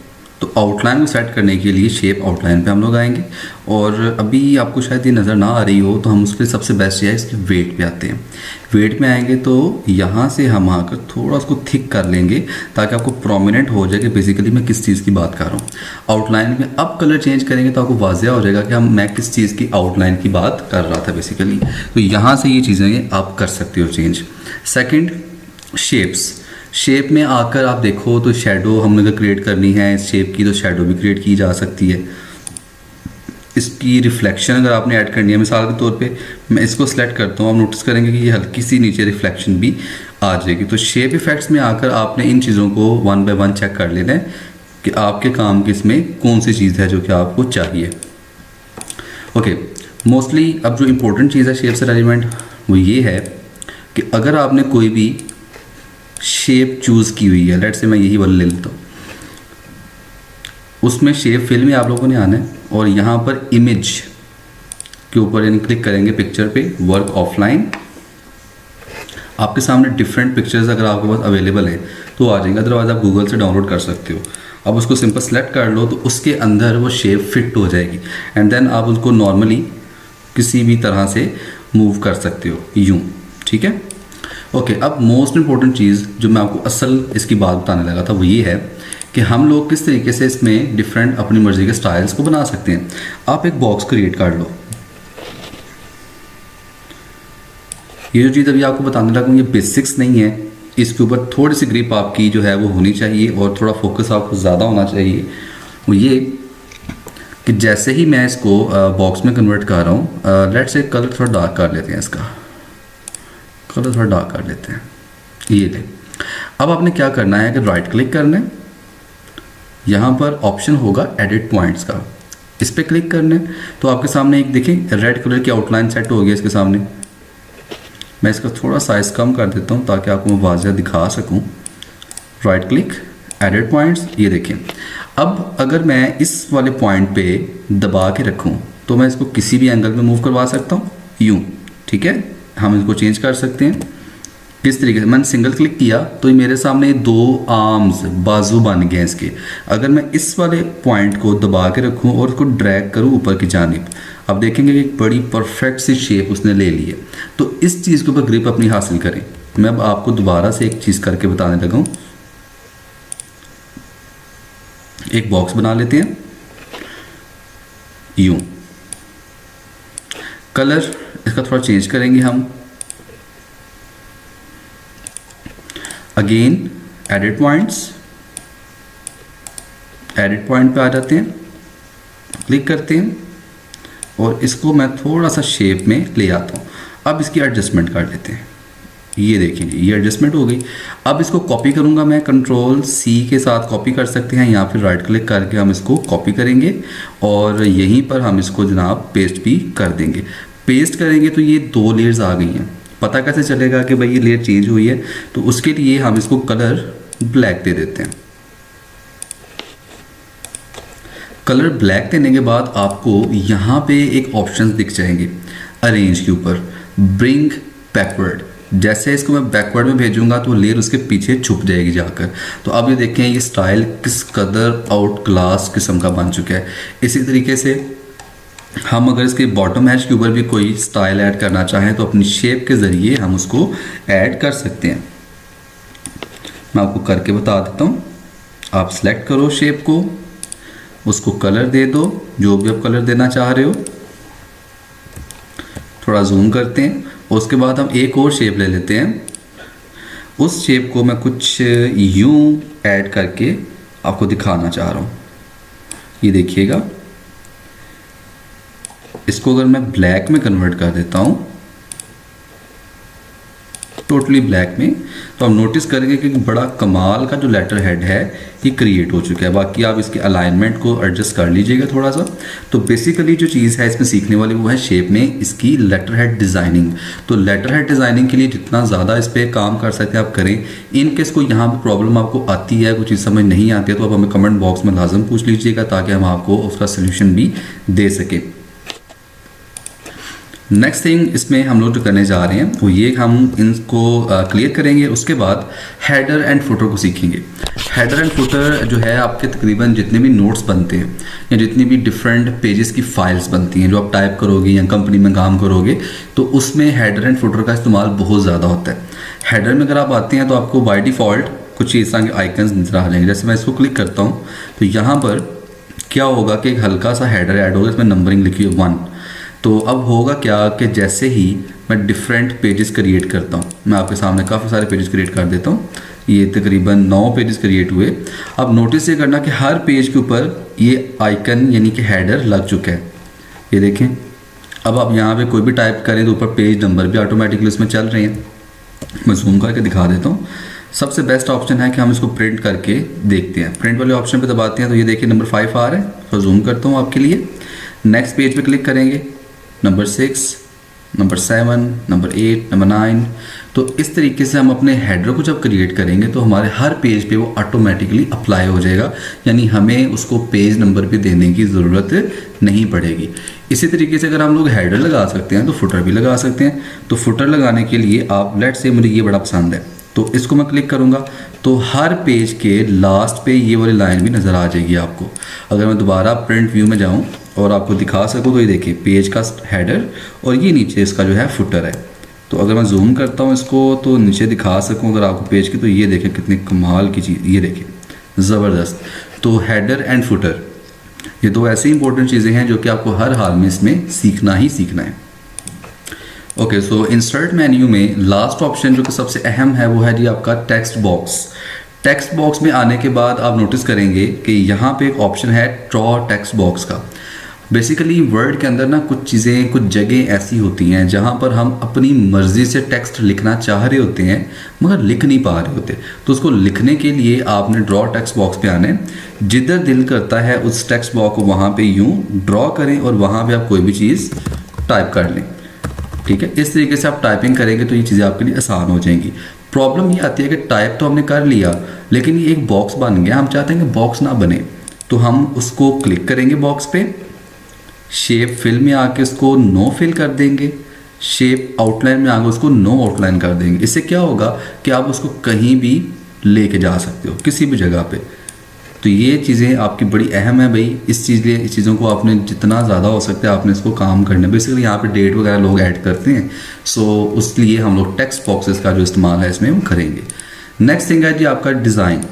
तो आउटलाइन को सेट करने के लिए शेप आउटलाइन पे हम लोग आएंगे। और अभी आपको शायद ये नज़र ना आ रही हो तो हम उसके सबसे बेस्ट है इसके वेट पे आते हैं। वेट में आएंगे तो यहाँ से हम आकर थोड़ा उसको थिक कर लेंगे ताकि आपको प्रोमिनेंट हो जाए कि बेसिकली मैं किस चीज़ की बात कर रहा हूँ। आउटलाइन में अब कलर चेंज करेंगे तो आपको वाज़ेह हो जाएगा कि मैं किस चीज़ की आउटलाइन की बात कर रहा था बेसिकली। तो यहाँ से ये चीज़ें आप कर सकते हो चेंज। सेकेंड, शेप में आकर आप देखो तो शेडो हमने अगर क्रिएट करनी है इस शेप की तो शेडो भी क्रिएट की जा सकती है। इसकी रिफ्लेक्शन अगर आपने ऐड करनी है, मिसाल के तौर पे मैं इसको सिलेक्ट करता हूँ, आप नोटिस करेंगे कि ये हल्की सी नीचे रिफ्लेक्शन भी आ जाएगी। तो शेप इफेक्ट्स में आकर आपने इन चीज़ों को 1 बाय 1 चेक कर लेना है कि आपके काम की इसमें कौन सी चीज़ है जो कि आपको चाहिए। ओके, मोस्टली अब जो इम्पोर्टेंट चीज़ है शेप से रेलिवेंट वो ये है कि अगर आपने कोई भी शेप चूज़ की हुई है, लेट्स से मैं यही वाला ले लेता हूँ, उसमें शेप फिल में आप लोगों ने आना है और यहाँ पर इमेज के ऊपर यानी क्लिक करेंगे पिक्चर पे, वर्क ऑफलाइन। आपके सामने डिफरेंट पिक्चर्स अगर आपके पास अवेलेबल है तो आ जाएंगे, अदरवाइज आप गूगल से डाउनलोड कर सकते हो। अब उसको सिंपल सेलेक्ट कर लो तो उसके अंदर वो शेप फिट हो जाएगी एंड देन आप उसको नॉर्मली किसी भी तरह से मूव कर सकते हो यूँ, ठीक है। ओके, अब मोस्ट इम्पॉर्टेंट चीज़ जो मैं आपको असल इसकी बात बताने लगा था वो ये है कि हम लोग किस तरीके से इसमें डिफरेंट अपनी मर्ज़ी के स्टाइल्स को बना सकते हैं। आप एक बॉक्स क्रिएट कर लो। ये जो चीज़ अभी आपको बताने लगा ये बेसिक्स नहीं है, इसके ऊपर थोड़ी सी ग्रिप आपकी जो है वो होनी चाहिए और थोड़ा फोकस आपको ज़्यादा होना चाहिए। वो ये कि जैसे ही मैं इसको बॉक्स में कन्वर्ट कर रहा हूँ, लेट्स से कलर थोड़ा डार्क कर लेते हैं, इसका कलर थोड़ा डार्क कर लेते हैं, ये ले। अब आपने क्या करना है कि राइट क्लिक करना है, यहाँ पर ऑप्शन होगा एडिट पॉइंट्स का, इस पर क्लिक करना है तो आपके सामने एक देखें रेड कलर की आउटलाइन सेट हो गया इसके सामने। मैं इसका थोड़ा साइज कम कर देता हूँ ताकि आपको मैं वाज़िह दिखा सकूँ। राइट क्लिक, एडिट पॉइंट्स, ये देखें। अब अगर मैं इस वाले पॉइंट पे दबा के रखूँ तो मैं इसको किसी भी एंगल में मूव करवा सकता हूँ यूँ, ठीक है। हम इसको चेंज कर सकते हैं किस तरीके से। मैंने सिंगल क्लिक किया तो ये मेरे सामने दो आर्म्स बाजू बन गए इसके। अगर मैं इस वाले पॉइंट को दबा के रखूँ और उसको ड्रैग करूँ ऊपर की जानिब, अब देखेंगे कि एक बड़ी परफेक्ट सी शेप उसने ले ली है। तो इस चीज़ के ऊपर ग्रिप अपनी हासिल करें। मैं अब आपको दोबारा से एक चीज़ करके बताने लगा हूँ। एक बॉक्स बना लेते हैं यूं, कलर इसका थोड़ा चेंज करेंगे हम। Again edit points, edit point पे आ जाते हैं, क्लिक करते हैं और इसको मैं थोड़ा सा शेप में ले आता हूँ। अब इसकी एडजस्टमेंट कर लेते हैं, ये देखिए ये एडजस्टमेंट हो गई। अब इसको कॉपी करूँगा मैं, कंट्रोल सी के साथ कॉपी कर सकते हैं, यहाँ फिर राइट क्लिक करके हम इसको कॉपी करेंगे और यहीं पर हम इसको जनाब पेस्ट भी कर देंगे। पेस्ट करेंगे तो ये दो लेयर्स आ गई हैं। पता कैसे चलेगा कि भाई ये लेयर चेंज हुई है? तो उसके लिए हम इसको कलर ब्लैक दे देते हैं। कलर ब्लैक देने के बाद आपको यहाँ पे एक ऑप्शन दिख जाएंगे अरेंज के ऊपर, ब्रिंग बैकवर्ड। जैसे इसको मैं बैकवर्ड में भेजूंगा तो लेयर उसके पीछे छुप जाएगी जाकर। तो अब ये देखें ये स्टाइल किस कदर आउट क्लास किस्म का बन चुका है। इसी तरीके से हम अगर इसके बॉटम एज के ऊपर भी कोई स्टाइल ऐड करना चाहें तो अपनी शेप के ज़रिए हम उसको ऐड कर सकते हैं। मैं आपको करके बता देता हूँ। आप सिलेक्ट करो शेप को, उसको कलर दे दो जो भी आप कलर देना चाह रहे हो, थोड़ा जूम करते हैं और उसके बाद हम एक और शेप ले लेते हैं। उस शेप को मैं कुछ यूं ऐड करके आपको दिखाना चाह रहा हूँ। ये देखिएगा, इसको अगर मैं ब्लैक में कन्वर्ट कर देता हूँ, टोटली ब्लैक में, तो हम नोटिस करेंगे कि बड़ा कमाल का जो लेटर हेड है ये क्रिएट हो चुका है। बाकी आप इसके अलाइनमेंट को एडजस्ट कर लीजिएगा थोड़ा सा। तो बेसिकली जो चीज़ है इसमें सीखने वाली वो है शेप में इसकी लेटर हेड डिज़ाइनिंग। तो लेटर हेड डिज़ाइनिंग के लिए जितना ज़्यादा इस पर काम कर सकते हैं आप करें। इन केस कोई यहाँ पर प्रॉब्लम आपको आती है, कोई चीज़ समझ नहीं आती है, तो आप हमें कमेंट बॉक्स में लाजम पूछ लीजिएगा ताकि हम आपको उसका सोल्यूशन भी दे सकें। नेक्स्ट थिंग इसमें हम लोग जो करने जा रहे हैं वो ये, हम इनको क्लियर करेंगे। उसके बाद हेडर एंड फुटर को सीखेंगे। हेडर एंड फुटर जो है आपके तकरीबन जितने भी नोट्स बनते हैं या जितनी भी डिफरेंट पेजेस की फाइल्स बनती हैं जो आप टाइप करोगे या कंपनी में काम करोगे, तो उसमें हेडर एंड फुटर का इस्तेमाल बहुत ज़्यादा होता है। हेडर में अगर आप आते हैं तो आपको बाय डिफ़ॉल्ट कुछ इस तरह के आइकन्स नजर आ जाएंगे। जैसे मैं इसको क्लिक करता हूँ तो यहाँ पर क्या होगा कि एक हल्का सा हेडर ऐड होगा, इसमें नंबरिंग लिखी है 1। तो अब होगा क्या कि जैसे ही मैं डिफरेंट पेजेस क्रिएट करता हूँ, मैं आपके सामने काफ़ी सारे पेजेस क्रिएट कर देता हूँ। ये तकरीबन 9 पेजेस क्रिएट हुए। अब नोटिस ये करना कि हर पेज के ऊपर ये आइकन यानी कि हेडर लग चुका है। ये देखें, अब आप यहाँ पे कोई भी टाइप करें तो ऊपर पेज नंबर भी ऑटोमेटिकली उसमें चल रहे हैं। मैं जूम करके दिखा देता हूँ। सबसे बेस्ट ऑप्शन है कि हम इसको प्रिंट करके देखते हैं। प्रिंट वाले ऑप्शन पर दबाते हैं तो ये देखिए नंबर 5 आ रहा है। तो जूम करता हूँ आपके लिए। नेक्स्ट पेज पर क्लिक करेंगे, नंबर 6, नंबर 7, नंबर 8, नंबर 9, तो इस तरीके से हम अपने हेडर को जब क्रिएट करेंगे तो हमारे हर पेज पे वो ऑटोमेटिकली अप्लाई हो जाएगा, यानी हमें उसको पेज नंबर भी देने की ज़रूरत नहीं पड़ेगी। इसी तरीके से अगर हम लोग हेडर लगा सकते हैं तो फुटर भी लगा सकते हैं। तो फुटर लगाने के लिए आप लेट्स से मुझे ये बड़ा पसंद है तो इसको मैं क्लिक करूँगा तो हर पेज के लास्ट पे ये वाली लाइन भी नज़र आ जाएगी आपको। अगर मैं दोबारा प्रिंट व्यू में जाऊँ और आपको दिखा सकूँ तो ये देखिए पेज का हेडर और ये नीचे इसका जो है फुटर है। तो अगर मैं जूम करता हूँ इसको तो नीचे दिखा सकूँ अगर आपको पेज की, तो ये देखें कितनी कमाल की चीज़, ये देखें ज़बरदस्त। तो हेडर एंड फुटर ये दो ऐसी इंपॉर्टेंट चीज़ें हैं जो कि आपको हर हाल में इसमें सीखना ही सीखना है। ओके, सो इंसर्ट मेन्यू में लास्ट ऑप्शन जो कि सबसे अहम है वो है जी आपका टेक्स्ट बॉक्स। टेक्स्ट बॉक्स में आने के बाद आप नोटिस करेंगे कि यहाँ पे एक ऑप्शन है ड्रॉ टेक्स्ट बॉक्स का। बेसिकली वर्ड के अंदर ना कुछ चीज़ें, कुछ जगह ऐसी होती हैं जहाँ पर हम अपनी मर्ज़ी से टेक्स्ट लिखना चाह रहे होते हैं मगर लिख नहीं पा रहे होते। तो उसको लिखने के लिए आपने ड्रॉ टेक्स्ट बॉक्स पे आने, जिधर दिल करता है उस टेक्स्ट बॉक्स को वहाँ पे यूँ ड्रॉ करें और वहाँ पे आप कोई भी चीज़ टाइप कर लें। ठीक है, इस तरीके से आप टाइपिंग करेंगे तो ये चीज़ें आपके लिए आसान हो जाएंगी। प्रॉब्लम ये आती है कि टाइप तो हमने कर लिया लेकिन ये एक बॉक्स बन गया, हम चाहते हैं कि बॉक्स ना बने। तो हम उसको क्लिक करेंगे बॉक्स पे, शेप फिल में आके उसको नो फिल कर देंगे, शेप आउटलाइन में आके उसको नो आउटलाइन कर देंगे। इससे क्या होगा कि आप उसको कहीं भी लेके जा सकते हो किसी भी जगह पे। तो ये चीज़ें आपकी बड़ी अहम है भाई। इस चीज़ों को आपने जितना ज़्यादा हो सकता है आपने इसको काम करना है। बेसिकली यहाँ पे डेट वगैरह लोग ऐड करते हैं, सो उसलिए हम लोग टेक्स्ट बॉक्सेस का जो इस्तेमाल है इसमें हम करेंगे। नेक्स्ट थिंग है जी आपका डिज़ाइन।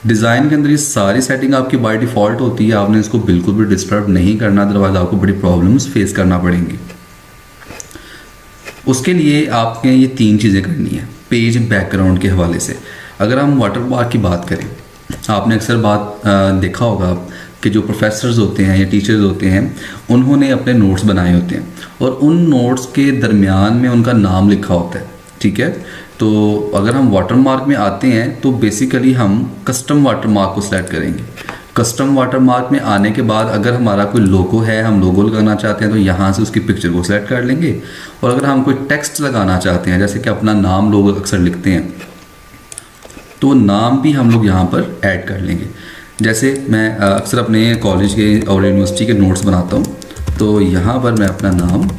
डिज़ाइन के अंदर ये सारी सेटिंग आपकी बाय डिफ़ॉल्ट होती है, आपने इसको बिल्कुल भी डिस्टर्ब नहीं करना, अदरवाइज आपको बड़ी प्रॉब्लम्स फेस करना पड़ेंगी। उसके लिए आपने ये 3 चीज़ें करनी है पेज बैकग्राउंड के हवाले से। अगर हम वाटरमार्क की बात करें, आपने अक्सर देखा होगा कि जो प्रोफेसर्स होते हैं या टीचर्स होते हैं उन्होंने अपने नोट्स बनाए होते हैं और उन नोट्स के दरमियान में उनका नाम लिखा होता है। ठीक है, तो अगर हम वाटरमार्क में आते हैं तो बेसिकली हम कस्टम वाटरमार्क को सिलेक्ट करेंगे। कस्टम वाटरमार्क में आने के बाद अगर हमारा कोई लोगो है, हम लोगो लगाना चाहते हैं तो यहाँ से उसकी पिक्चर को सिलेक्ट कर लेंगे। और अगर हम कोई टेक्स्ट लगाना चाहते हैं जैसे कि अपना नाम लोग अक्सर लिखते हैं तो नाम भी हम लोग यहाँ पर ऐड कर लेंगे। जैसे मैं अक्सर अपने कॉलेज के और यूनिवर्सिटी के नोट्स बनाता हूँ तो यहाँ पर मैं अपना नाम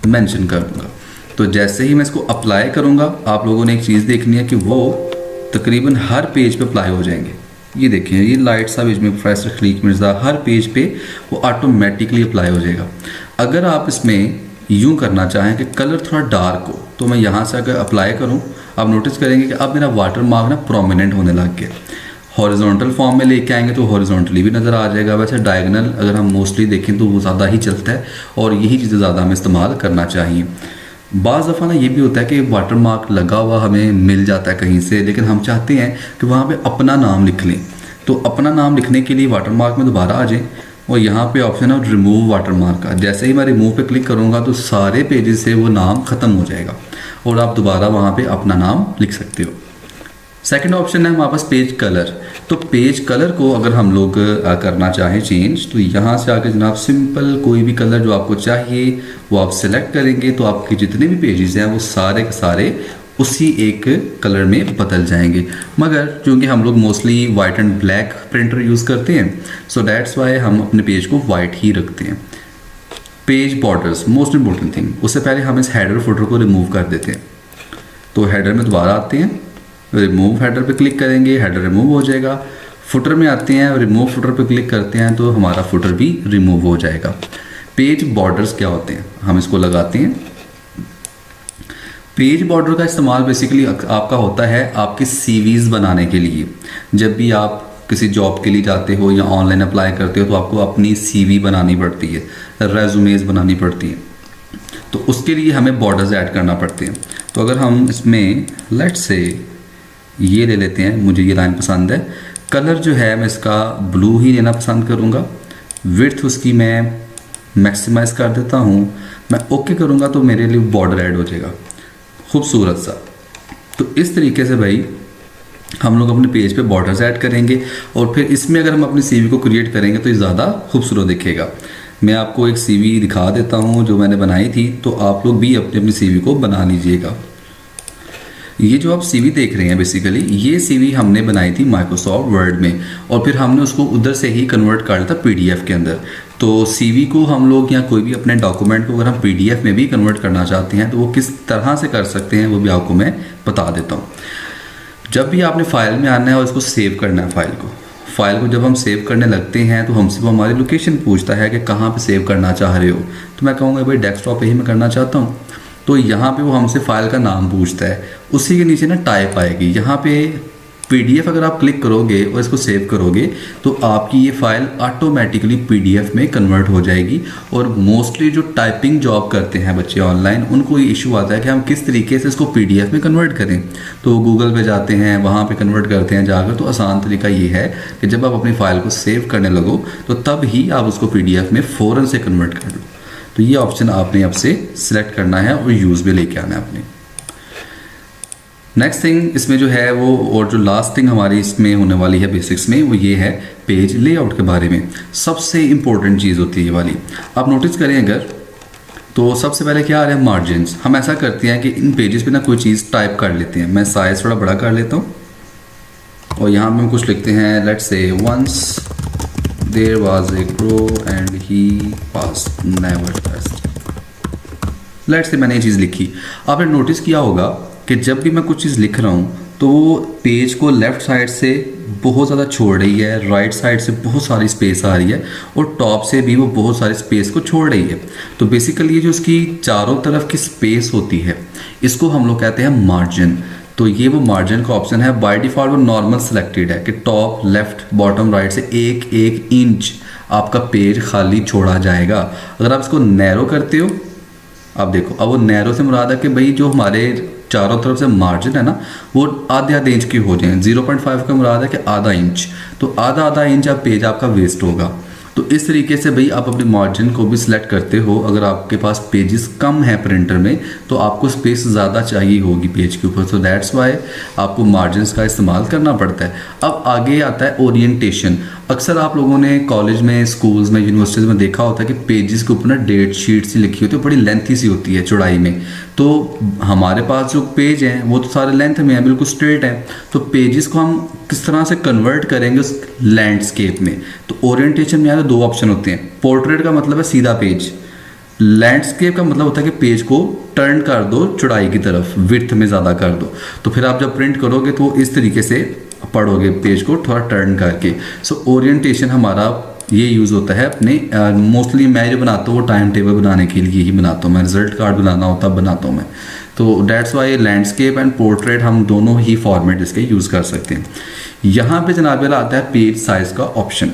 मेंशन कर दूँगा। तो जैसे ही मैं इसको अप्लाई करूँगा आप लोगों ने एक चीज़ देखनी है कि वो तकरीबन हर पेज पे अप्लाई हो जाएंगे। ये देखिए ये लाइट सा पेज में प्रोफेसर खलीक मिर्ज़ा हर पेज पे वो ऑटोमेटिकली अप्लाई हो जाएगा। अगर आप इसमें यूँ करना चाहें कि कलर थोड़ा डार्क हो तो मैं यहाँ से अगर अप्लाई करूँ आप नोटिस करेंगे कि अब मेरा वाटर मार्क ना प्रोमिनेंट होने लग गया। हॉरिजॉन्टल फॉर्म में लेके आएंगे तो हॉरिजॉन्टली भी नज़र आ जाएगा। वैसे डायगोनल अगर हम मोस्टली देखें तो वो ज़्यादा ही चलता है और यही चीज़ें ज़्यादा हमें इस्तेमाल करना चाहिए। बाज़ दफ़ा ना ये भी होता है कि वाटर मार्क लगा हुआ हमें मिल जाता है कहीं से, लेकिन हम चाहते हैं कि वहाँ पे अपना नाम लिख लें। तो अपना नाम लिखने के लिए वाटर मार्क में दोबारा आ जाएं और यहाँ पे ऑप्शन है रिमूव वाटर मार्क का। जैसे ही मैं रिमूव पे क्लिक करूँगा तो सारे पेजेस से वो नाम ख़त्म हो जाएगा और आप दोबारा वहाँ पे अपना नाम लिख सकते हो। सेकंड ऑप्शन है हमारे पास पेज कलर। तो पेज कलर को अगर हम लोग करना चाहें चेंज तो यहाँ से आके जनाब सिंपल कोई भी कलर जो आपको चाहिए वो आप सिलेक्ट करेंगे तो आपके जितने भी पेजेस हैं वो सारे के सारे उसी एक कलर में बदल जाएंगे। मगर क्योंकि हम लोग mostly white and black printer use करते हैं सो दैट्स वाई हम अपने पेज को वाइट ही रखते हैं। Page borders most important thing, उससे पहले हम इस हेडर फुटर को रिमूव कर देते हैं। तो हेडर में दोबारा आते हैं, रिमूव हेडर पे क्लिक करेंगे, हेडर रिमूव हो जाएगा। फुटर में आते हैं, रिमूव फुटर पे क्लिक करते हैं तो हमारा फुटर भी रिमूव हो जाएगा। पेज बॉर्डर्स क्या होते हैं, हम इसको लगाते हैं। पेज बॉर्डर का इस्तेमाल बेसिकली आपका होता है आपके सीवीज़ बनाने के लिए। जब भी आप किसी जॉब के लिए जाते हो या ऑनलाइन अप्लाई करते हो तो आपको अपनी सीवी बनानी पड़ती है, रेज़्यूमेज़ बनानी पड़ती है, तो उसके लिए हमें बॉर्डर्स ऐड करना पड़ते हैं। तो अगर हम इसमें लेट्स से ये ले लेते हैं, मुझे ये लाइन पसंद है, कलर जो है मैं इसका ब्लू ही लेना पसंद करूँगा। विड्थ उसकी मैं मैक्सिमाइज़ कर देता हूँ, मैं ओके करूँगा तो मेरे लिए बॉर्डर ऐड हो जाएगा खूबसूरत सा। तो इस तरीके से भाई हम लोग अपने पेज पे बॉर्डर्स ऐड करेंगे और फिर इसमें अगर हम अपनी सीवी को क्रिएट करेंगे तो ये ज़्यादा खूबसूरत दिखेगा। मैं आपको एक सीवी दिखा देता हूँ जो मैंने बनाई थी, तो आप लोग भी अपनी अपनी सीवी को बना लीजिएगा। ये जो आप सीवी देख रहे हैं बेसिकली ये सीवी हमने बनाई थी माइक्रोसॉफ्ट वर्ड में और फिर हमने उसको उधर से ही कन्वर्ट कर लिया था पीडीएफ के अंदर। तो सीवी को हम लोग या कोई भी अपने डॉक्यूमेंट को अगर हम पीडीएफ में भी कन्वर्ट करना चाहते हैं तो वो किस तरह से कर सकते हैं वो भी आपको मैं बता देता हूँ। जब भी आपने फाइल में आना है और इसको सेव करना है फाइल को जब हम सेव करने लगते हैं तो हमसे वो हमारी लोकेशन पूछता है कि कहाँ पे सेव करना चाह रहे हो। तो मैं कहूँगा भाई डेस्कटॉप पे ही मैं करना चाहता हूँ। तो यहाँ पे वो हमसे फाइल का नाम पूछता है, उसी के नीचे ना टाइप आएगी। यहाँ पे पीडीएफ अगर आप क्लिक करोगे और इसको सेव करोगे तो आपकी ये फाइल ऑटोमेटिकली पीडीएफ में कन्वर्ट हो जाएगी। और मोस्टली जो टाइपिंग जॉब करते हैं बच्चे ऑनलाइन उनको ये इशू आता है कि हम किस तरीके से इसको पीडीएफ में कन्वर्ट करें। तो गूगल पे जाते हैं, वहाँ पे कन्वर्ट करते हैं जाकर। तो आसान तरीका ये है कि जब आप अपनी फाइल को सेव करने लगो तो तब ही आप उसको पीडीएफ में फ़ौरन से कन्वर्ट कर लो। तो ये ऑप्शन आपने अब से सिलेक्ट करना है और यूज़ में लेके आना है अपने। नेक्स्ट थिंग इसमें जो है वो और जो लास्ट थिंग हमारी इसमें होने वाली है बेसिक्स में वो ये है पेज लेआउट के बारे में। सबसे इम्पोर्टेंट चीज़ होती है ये वाली। आप नोटिस करें अगर तो सबसे पहले क्या आ रहा है मार्जिन्स। हम ऐसा करते हैं कि इन पेजेस पे ना कोई चीज़ टाइप कर लेते हैं। मैं साइज़ थोड़ा बड़ा कर लेता हूँ और यहाँ पे हम कुछ लिखते हैं, let's say once there was a crow and he was never test. Let's say मैंने ये चीज़ लिखी। आपने नोटिस किया होगा कि जब भी मैं कुछ चीज़ लिख रहा हूँ तो वो पेज को लेफ़्ट साइड से बहुत ज़्यादा छोड़ रही है, राइट साइड से बहुत सारी स्पेस आ रही है और टॉप से भी वो बहुत सारी स्पेस को छोड़ रही है। तो बेसिकली ये जो इसकी चारों तरफ की स्पेस होती है इसको हम लोग कहते हैं मार्जिन। तो ये वो मार्जिन का ऑप्शन है। बाय डिफ़ॉल्ट वो नॉर्मल सेलेक्टेड है कि टॉप लेफ़्ट बॉटम राइट से एक एक इंच आपका पेज खाली छोड़ा जाएगा। अगर आप इसको नैरो करते हो, आप देखो अब वो नैरो से मुराद है कि भाई जो हमारे चारों तरफ से मार्जिन है ना वो आधे आधे इंच के हो जाएं। 0.5 का मुराद है कि आधा इंच। तो आधा आधा इंच आप पेज आपका वेस्ट होगा। तो इस तरीके से भाई आप अपने मार्जिन को भी सिलेक्ट करते हो। अगर आपके पास पेजेस कम है प्रिंटर में तो आपको स्पेस ज़्यादा चाहिए होगी पेज के ऊपर। तो दैट्स वाई आपको मार्जिन का इस्तेमाल करना पड़ता है। अब आगे आता है ओरिएंटेशन। अक्सर आप लोगों ने कॉलेज में, स्कूल्स में, यूनिवर्सिटीज़ में देखा होता है कि पेजेस के ऊपर ना डेट शीट सी लिखी होती है, बड़ी लेंथी सी होती है चौड़ाई में। तो हमारे पास जो पेज हैं वो तो सारे लेंथ में हैं, बिल्कुल स्ट्रेट हैं। तो पेजेस को हम किस तरह से कन्वर्ट करेंगे उस लैंडस्केप में। तो ओरिएंटेशन में दो ऑप्शन होते हैं। पोर्ट्रेट का मतलब है सीधा पेज, लैंडस्केप का मतलब होता है कि पेज को टर्न कर दो चौड़ाई की तरफ, विड्थ में ज़्यादा कर दो। तो फिर आप जब प्रिंट करोगे तो इस तरीके से पढ़ोगे पेज को थोड़ा टर्न करके। सो ओरिएंटेशन हमारा ये यूज़ होता है अपने मोस्टली मैं जो बनाता हूँ वो टाइम टेबल बनाने के लिए ही बनाता हूँ। मैं रिजल्ट कार्ड बनाना होता है बनाता हूँ मैं। तो that's why landscape and portrait हम दोनों ही फॉर्मेट इसके यूज़ कर सकते हैं। यहाँ पे जनाब आता है पेज साइज़ का ऑप्शन।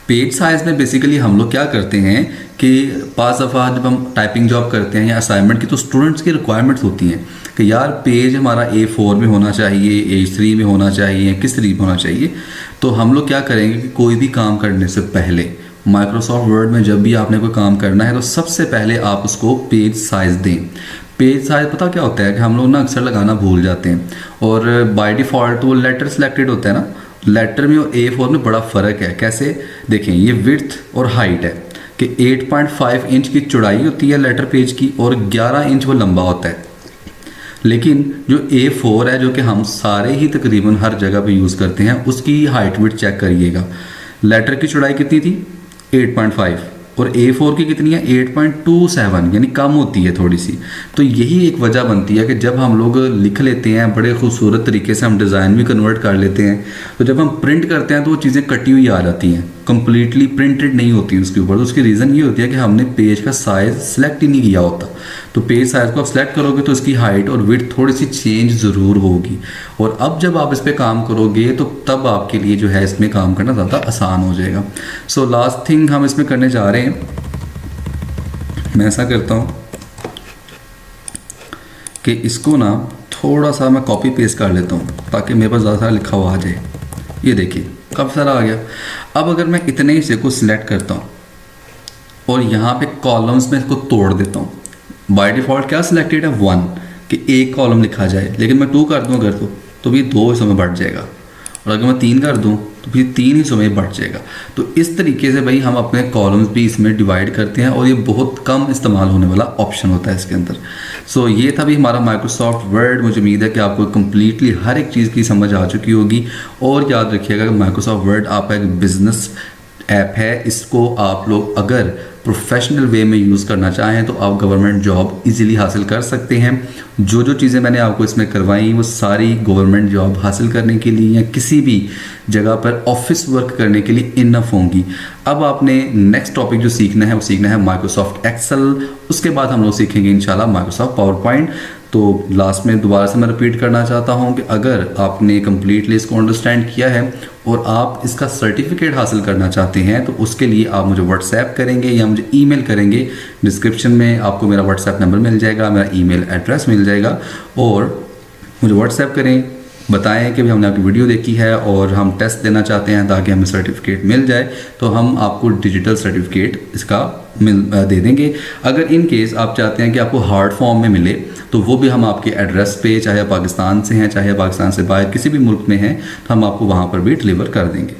पेज साइज़ में बेसिकली हम लोग क्या करते हैं कि पास दफ़ा जब हम टाइपिंग जॉब करते हैं या असाइनमेंट की तो स्टूडेंट्स की रिक्वायरमेंट्स होती हैं कि यार पेज हमारा A4 में होना चाहिए, A3 में होना चाहिए, किस तरीके में होना चाहिए। तो हम लोग क्या करेंगे कि कोई भी काम करने से पहले माइक्रोसॉफ्ट वर्ड में जब भी आपने कोई काम करना है तो सबसे पहले आप उसको पेज साइज़ दें। पेज साइज़ पता क्या होता है कि हम लोग ना अक्सर लगाना भूल जाते हैं और बाय डिफ़ॉल्ट तो वो लेटर सेलेक्टेड होता है ना। लेटर में और A4 में बड़ा फ़र्क है। कैसे देखें, ये विड्थ और हाइट है कि 8.5 इंच की चौड़ाई होती है लेटर पेज की और 11 इंच वो लंबा होता है। लेकिन जो A4 है जो कि हम सारे ही तकरीबन हर जगह पे यूज़ करते हैं उसकी हाइट विड्थ चेक करिएगा। लेटर की चौड़ाई कितनी थी 8.5 और A4 की कितनी है 8.27, यानी कम होती है थोड़ी सी। तो यही एक वजह बनती है कि जब हम लोग लिख लेते हैं बड़े खूबसूरत तरीके से हम डिज़ाइन भी कन्वर्ट कर लेते हैं तो जब हम प्रिंट करते हैं तो वो चीज़ें कटी हुई आ जाती हैं, कंप्लीटली प्रिंटेड नहीं होती उसके ऊपर। तो उसकी रीज़न ये होती है कि हमने पेज का साइज़ सेलेक्ट ही नहीं किया होता। तो पेज साइज़ को आप सेलेक्ट करोगे तो इसकी हाइट और विड्थ थोड़ी सी चेंज ज़रूर होगी। और अब जब आप इस पर काम करोगे तो तब आपके लिए जो है इसमें काम करना ज़्यादा आसान हो जाएगा। सो लास्ट थिंग हम इसमें करने जा रहे हैं, मैं ऐसा करता हूँ कि इसको ना थोड़ा सा मैं कॉपी पेस्ट कर लेता हूँ ताकि मेरे पास ज़्यादा सारा लिखा हुआ आ जाए। ये देखिए काफ़ी सारा आ गया। अब अगर मैं इतने ही से को सिलेक्ट करता हूँ और यहाँ पे कॉलम्स में इसको तोड़ देता हूँ। बाय डिफ़ॉल्ट क्या सिलेक्टेड है 1 कि एक कॉलम लिखा जाए, लेकिन मैं 2 कर दूँ अगर तो भी 2 हिस्सों में बढ़ जाएगा। और अगर मैं 3 कर दूँ तो फिर 3 हिस्सों में बढ़ जाएगा। तो इस तरीके से भाई हम अपने कॉलम्स भी इसमें डिवाइड करते हैं और ये बहुत कम इस्तेमाल होने वाला ऑप्शन होता है इसके अंदर। सो ये था भी हमारा माइक्रोसॉफ्ट वर्ड। मुझे उम्मीद है कि आपको कम्प्लीटली हर एक चीज़ की समझ आ चुकी होगी। और याद रखिएगा कि माइक्रोसॉफ्ट वर्ड आपका एक बिजनेस ऐप है। इसको आप लोग अगर प्रोफेशनल वे में यूज़ करना चाहें तो आप गवर्नमेंट जॉब इजीली हासिल कर सकते हैं। जो जो चीज़ें मैंने आपको इसमें करवाई वो सारी गवर्नमेंट जॉब हासिल करने के लिए या किसी भी जगह पर ऑफिस वर्क करने के लिए इनफ होंगी। अब आपने नेक्स्ट टॉपिक जो सीखना है वो सीखना है माइक्रोसॉफ्ट एक्सेल। उसके बाद हम लोग सीखेंगे इंशाल्लाह माइक्रोसॉफ्ट पावर पॉइंट। तो लास्ट में दोबारा से मैं रिपीट करना चाहता हूँ कि अगर आपने कम्प्लीटली इसको अंडरस्टैंड किया है और आप इसका सर्टिफिकेट हासिल करना चाहते हैं तो उसके लिए आप मुझे व्हाट्सएप करेंगे या मुझे ईमेल करेंगे। डिस्क्रिप्शन में आपको मेरा व्हाट्सएप नंबर मिल जाएगा, मेरा ईमेल एड्रेस मिल जाएगा। और मुझे व्हाट्सएप करें, बताएं कि भी हमने आपकी वीडियो देखी है और हम टेस्ट देना चाहते हैं ताकि हमें सर्टिफिकेट मिल जाए। तो हम आपको डिजिटल सर्टिफिकेट इसका दे देंगे। अगर इन केस आप चाहते हैं कि आपको हार्ड फॉर्म में मिले तो वो भी हम आपके एड्रेस पे, चाहे आप पाकिस्तान से हैं चाहे पाकिस्तान से बाहर किसी भी मुल्क में हैं, तो हम आपको वहाँ पर भी डिलीवर कर देंगे।